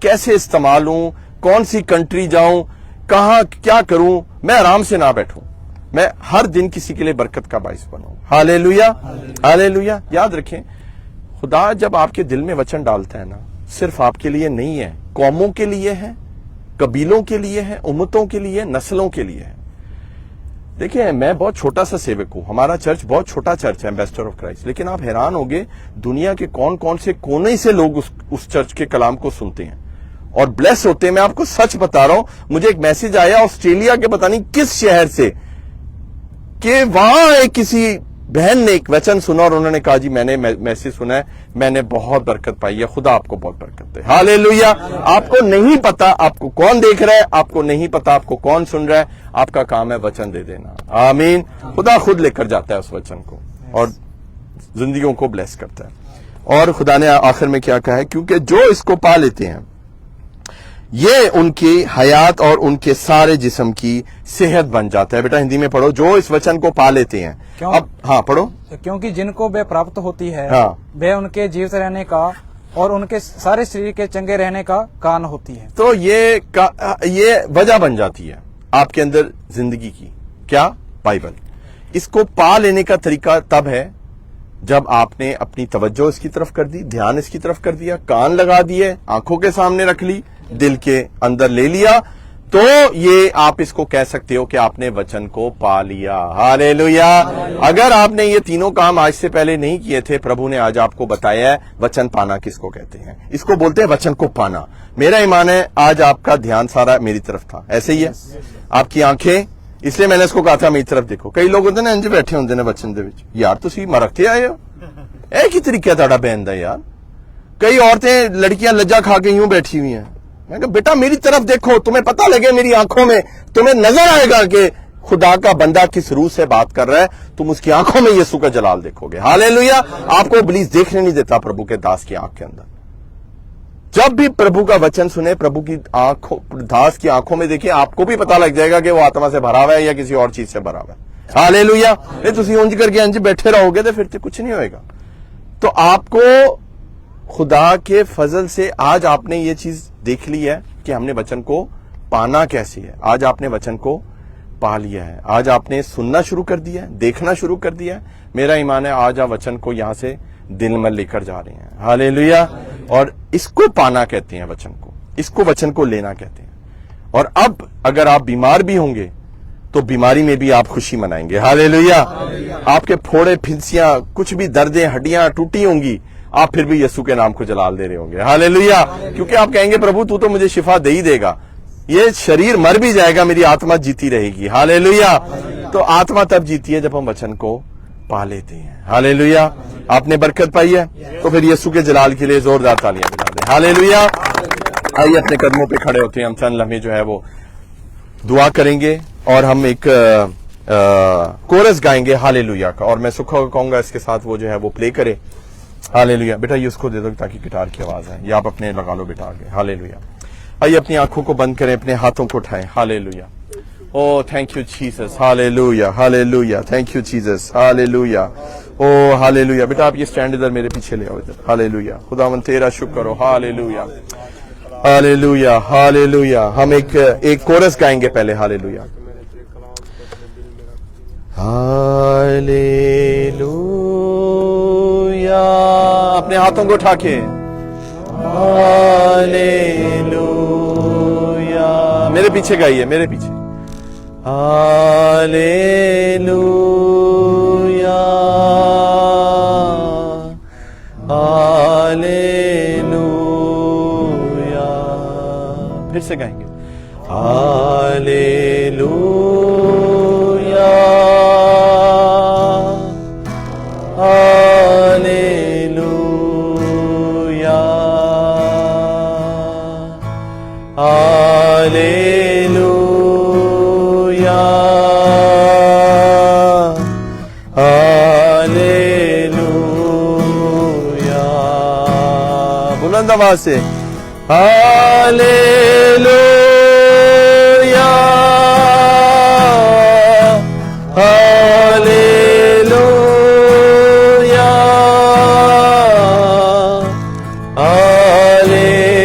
कैसे इस्तेमाल हूं, कौन सी कंट्री जाऊं, कहां क्या करूं, मैं आराम से ना बैठूं, मैं हर दिन किसी के लिए बरकत का बाइस बनूं। हालेलुया। हालेलुया। याद रखें, खुदा जब आपके दिल में वचन डालता है ना, सिर्फ आपके लिए नहीं है, कौमों के लिए है, कबीलों के लिए है, उम्मतों के लिए, नस्लों के लिए है। देखिए, मैं बहुत छोटा सा सेवक हूं, हमारा चर्च बहुत छोटा चर्च है, एम्बेसडर ऑफ क्राइस्ट, लेकिन आप हैरान होंगे दुनिया के कौन कौन से कोने से लोग उस चर्च के कलाम को सुनते हैं और ब्लेस होते हैं। मैं आपको सच बता रहा हूं, मुझे एक मैसेज आया ऑस्ट्रेलिया के पता नहीं किस शहर से, कि वहां एक किसी बहन ने एक वचन सुना और उन्होंने कहा जी मैंने मैसेज सुना है, मैंने बहुत बरकत पाई है, खुदा आपको बहुत बरकत दे। हालेलुया। आपको नहीं पता आपको कौन देख रहा है, आपको नहीं पता आपको कौन सुन रहा है, आपका काम है वचन दे देना। आमीन। खुदा खुद लेकर जाता है उस वचन को और जिंदगियों को ब्लेस करता है। और खुदा ने आखिर में क्या कहा है, क्योंकि जो इसको पा लेते हैं ये उनकी हयात और उनके सारे जिस्म की सेहत बन जाता है। बेटा हिंदी में पढ़ो, जो इस वचन को पा लेते हैं। क्यों? अब हाँ पढ़ो। क्योंकि जिनको वे प्राप्त होती है हाँ। वे उनके जीवित रहने का और उनके सारे शरीर के चंगे रहने का कारण होती है। तो ये वजह बन जाती है आपके अंदर जिंदगी की। क्या? बाइबल। इसको पा लेने का तरीका तब है जब आपने अपनी तवज्जो इसकी तरफ कर दी, ध्यान इसकी तरफ कर दिया, कान लगा दिए, आंखों के सामने रख ली, दिल के अंदर ले लिया, तो ये आप इसको कह सकते हो कि आपने वचन को पा लिया। हालेलुया। अगर आपने ये तीनों काम आज से पहले नहीं किए थे, प्रभु ने आज आपको बताया है वचन पाना किसको कहते हैं। इसको बोलते हैं वचन को पाना। मेरा ईमान है आज आपका ध्यान सारा मेरी तरफ था, ऐसे ही है आपकी आंखें, इसलिए मैंने इसको कहा था मेरी तरफ देखो। कई लोग होते ना इंज बैठे होंगे ने वचन दे विच, यार तुसी मरकते आए हो, एक ही तरीका ताड़ा बहन दा यार। कई औरतें लड़कियां लज्जा खा के यूं बैठी हुई हैं। मैं कहा बेटा मेरी तरफ देखो, तुम्हें पता लगे मेरी आंखों में, तुम्हें नजर आएगा कि खुदा का बंदा किस रूह से बात कर रहा है, तुम उसकी आंखों में यीशु का जलाल देखोगे। हालेलुया। आपको इब्लीस देखने नहीं देता प्रभु के दास की आंख के अंदर। जब भी प्रभु का वचन सुने, प्रभु की आंखों, दास की आंखों में देखिए, आपको भी पता लग जाएगा कि वो आत्मा से भरा हुआ है या किसी और चीज से भरा हुआ है। हालेलुया। नहीं तुसी ऊंज करके अंज बैठे रहोगे तो फिर तो कुछ नहीं होएगा। तो आपको खुदा के फजल से आज आपने ये चीज देख ली है कि हमने वचन को पाना कैसे है। आज आपने वचन को पा लिया है, आज आपने सुनना शुरू कर दिया है, देखना शुरू कर दिया है। मेरा ईमान है आज आप वचन को यहां से दिल में लेकर जा रहे हैं। हालेलुया। और इसको पाना कहते हैं वचन को, इसको वचन को लेना कहते हैं। और अब अगर आप बीमार भी होंगे तो बीमारी में भी आप खुशी मनाएंगे। हालेलुया। आपके फोड़े फिंसियां, कुछ भी दर्दें, हड्डियां टूटी होंगी, आप फिर भी यीशु के नाम को जलाल दे रहे होंगे। हालेलुया। क्योंकि आप कहेंगे प्रभु तू तो मुझे शिफा दे ही देगा, ये शरीर मर भी जाएगा, मेरी आत्मा जीती रहेगी। हालेलुया। तो आत्मा तब जीती है जब हम वचन को पा लेते हैं। हालेलुया। आपने बरकत पाई है तो फिर यीशु के जलाल के लिए जोरदार तालियां बजा दें। हालेलुया। आइए अपने कदमों पे खड़े होते हैं, हम चंद लम्हे जो है वो दुआ करेंगे और हम एक कोरस गाएंगे हालेलुया का, और मैं सुखा को कहूंगा इसके साथ वो जो है वो प्ले करे। हालेलुया। बेटा ये उसको दे दो ताकि गिटार की आवाज है, या आप अपने लगा लो बेटा आगे। हालेलुया। आइए अपनी आंखों को बंद करें, अपने हाथों को उठाएं। Hallelujah. Oh thank you Jesus. Hallelujah. Hallelujah. Thank you Jesus. Hallelujah. Oh hallelujah. बेटा आप ये स्टैंड इधर मेरे पीछे ले आओ इधर। हालेलुया। खुदावन तेरा शुक्र हो। हालेलुया। हालेलुया। हालेलुया। हम एक कोरस गाएंगे पहले। हालेलुया। हालेलुया। अपने हाथों को उठा के हालेलुया। मेरे पीछे गाइए, मेरे पीछे। हालेलुया। हालेलुया। फिर से गाएंगे। हालेलुया। हालेलुया। हालेलुया। हालेलुया। बुलंद आवाज से हालेलुया। हालेलुया। हालेलुया।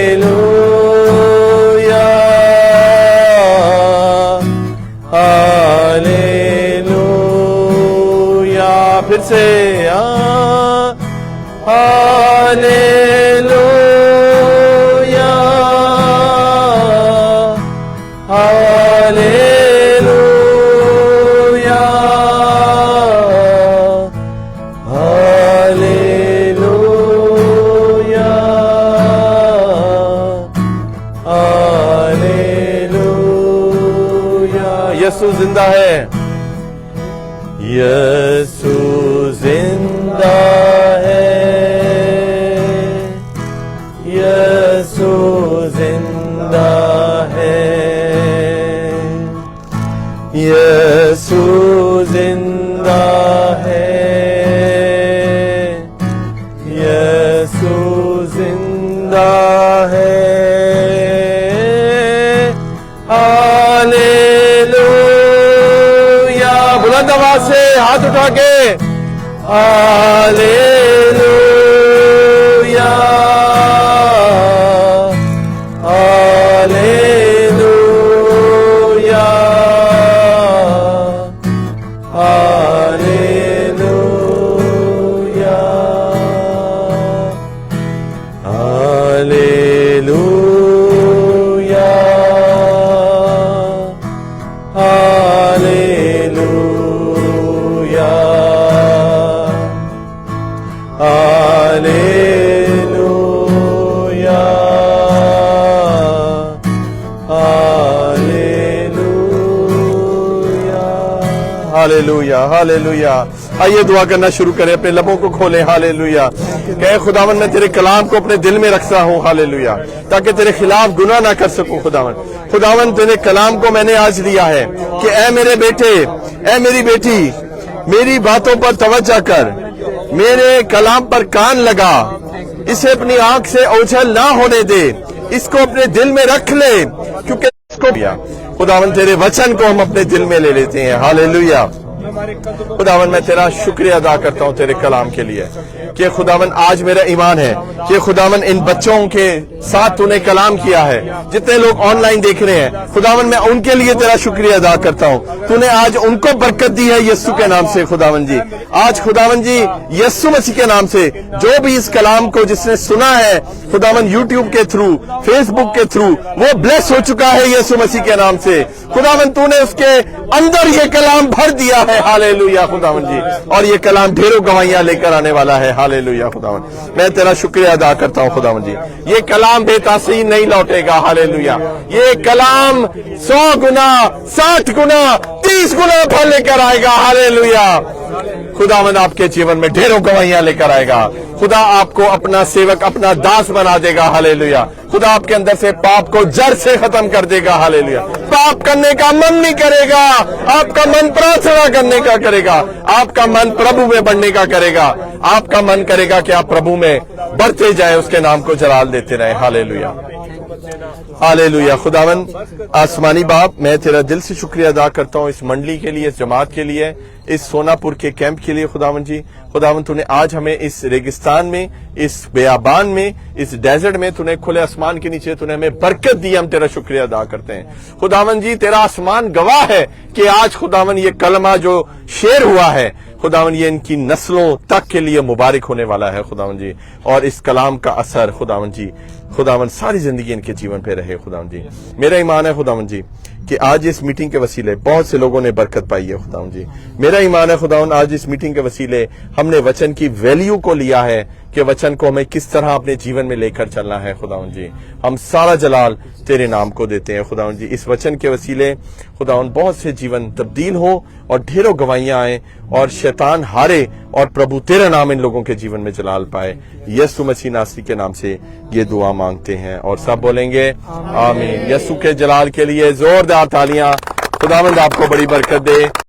हालेलुया। फिर से हालेलुया। हालेलुया। हालेलुया। हालेलुया। यीशु जिंदा है। यीशु जिंदा है। यीशु जिंदा है। यीशु जिंदा है। यीशु जिंदा है। हालेलुया। बुलंद आवाज से हाथ उठा के hallelujah. Hallelujah. Hallelujah. Hallelujah hallelujah. आइए दुआ करना शुरू करें, अपने लबों को खोलें। हालेलुया। कहे खुदावन मैं तेरे कलाम को अपने दिल में रखता हूँ। हालेलुया, ताकि तेरे खिलाफ गुनाह ना कर सकूं। खुदावन तेरे कलाम को मैंने आज लिया है कि ऐ मेरे बेटे, ऐ मेरी बेटी, मेरी बातों पर तवज्जो कर, मेरे कलाम पर कान लगा, इसे अपनी आंख से ओझल ना होने दे, इसको अपने दिल में रख ले, क्योंकि इसको खुदावन तेरे वचन को हम अपने दिल में ले लेते हैं। हालेलुया। खुदावन मैं तेरा शुक्रिया अदा करता हूं तेरे कलाम के लिए कि खुदावन आज मेरा ईमान है कि खुदावन इन बच्चों के साथ तूने कलाम किया है। जितने लोग ऑनलाइन देख रहे हैं खुदावन मैं उनके लिए तेरा शुक्रिया अदा करता हूं। तूने आज उनको बरकत दी है यीशु के नाम से। खुदावन जी आज खुदावन जी यीशु मसीह के नाम से जो भी इस कलाम को जिसने सुना है खुदावन यूट्यूब के थ्रू, फेसबुक के थ्रू, वो ब्लेस हो चुका है यीशु मसीह के नाम से। खुदावन तूने उसके अंदर ये कलाम भर दिया है। हालेलुया खुदावन जी, और ये कलाम ढेरों गवाहियां लेकर आने वाला है। हालेलुया खुदावन मैं तेरा शुक्रिया अदा करता हूं। खुदावन जी ये कलाम बेतासीर नहीं लौटेगा। हालेलुया ये कलाम 100 गुना, 60 गुना, 30 गुना फल लेकर आएगा। हालेलुया खुदावन आपके जीवन में ढेरों गवाहियां लेकर आएगा। खुदा आपको अपना सेवक, अपना दास बना देगा। हालेलुया खुदा आपके अंदर से पाप को जड़ से खत्म कर देगा। हालेलुया पाप करने का मन नहीं करेगा, आपका मन प्रार्थना करने का करेगा, आपका मन प्रभु में बढ़ने का करेगा, आपका मन करेगा कि आप प्रभु में बढ़ते जाए, उसके नाम को जलाल देते रहे। Hallelujah hallelujah. खुदावन आसमानी बाप मैं तेरा दिल से शुक्रिया अदा करता हूँ इस मंडली के लिए, इस जमात के लिए, इस सोनापुर के कैंप के लिए। खुदावन जी खुदावन तूने आज हमें इस रेगिस्तान में, इस बेयाबान में, इस डेजर्ट में तूने खुले आसमान के नीचे तूने हमें बरकत दी। हम तेरा शुक्रिया अदा करते हैं। खुदावन जी तेरा आसमान गवाह है कि आज खुदावन ये कलमा जो शेर हुआ है खुदावन ये इनकी नस्लों तक के लिए मुबारक होने वाला है। खुदावन जी और इस कलाम का असर खुदावन जी खुदावन सारी जिंदगी इनके जीवन पे रहे। खुदावन जी मेरा ईमान है खुदावन जी कि आज इस मीटिंग के वसीले बहुत से लोगों ने बरकत पाई है। खुदावन जी मेरा ईमान है खुदावन आज इस मीटिंग के वसीले हमने वचन की वैल्यू को लिया है कि वचन को हमें किस तरह अपने जीवन में लेकर चलना है। खुदावन जी हम सारा जलाल तेरे नाम को देते हैं। खुदावन जी इस वचन के वसीले खुदावन बहुत से जीवन तब्दील हो और ढेरों गवाहियां आए और शैतान हारे और प्रभु तेरा नाम इन लोगों के जीवन में जलाल पाए। यीशु मसीह नासरी के नाम से ये दुआ मांगते हैं और सब बोलेंगे आमीन। यीशु के जलाल के लिए जोरदार तालियां। खुदावंद आपको बड़ी बरकत दे।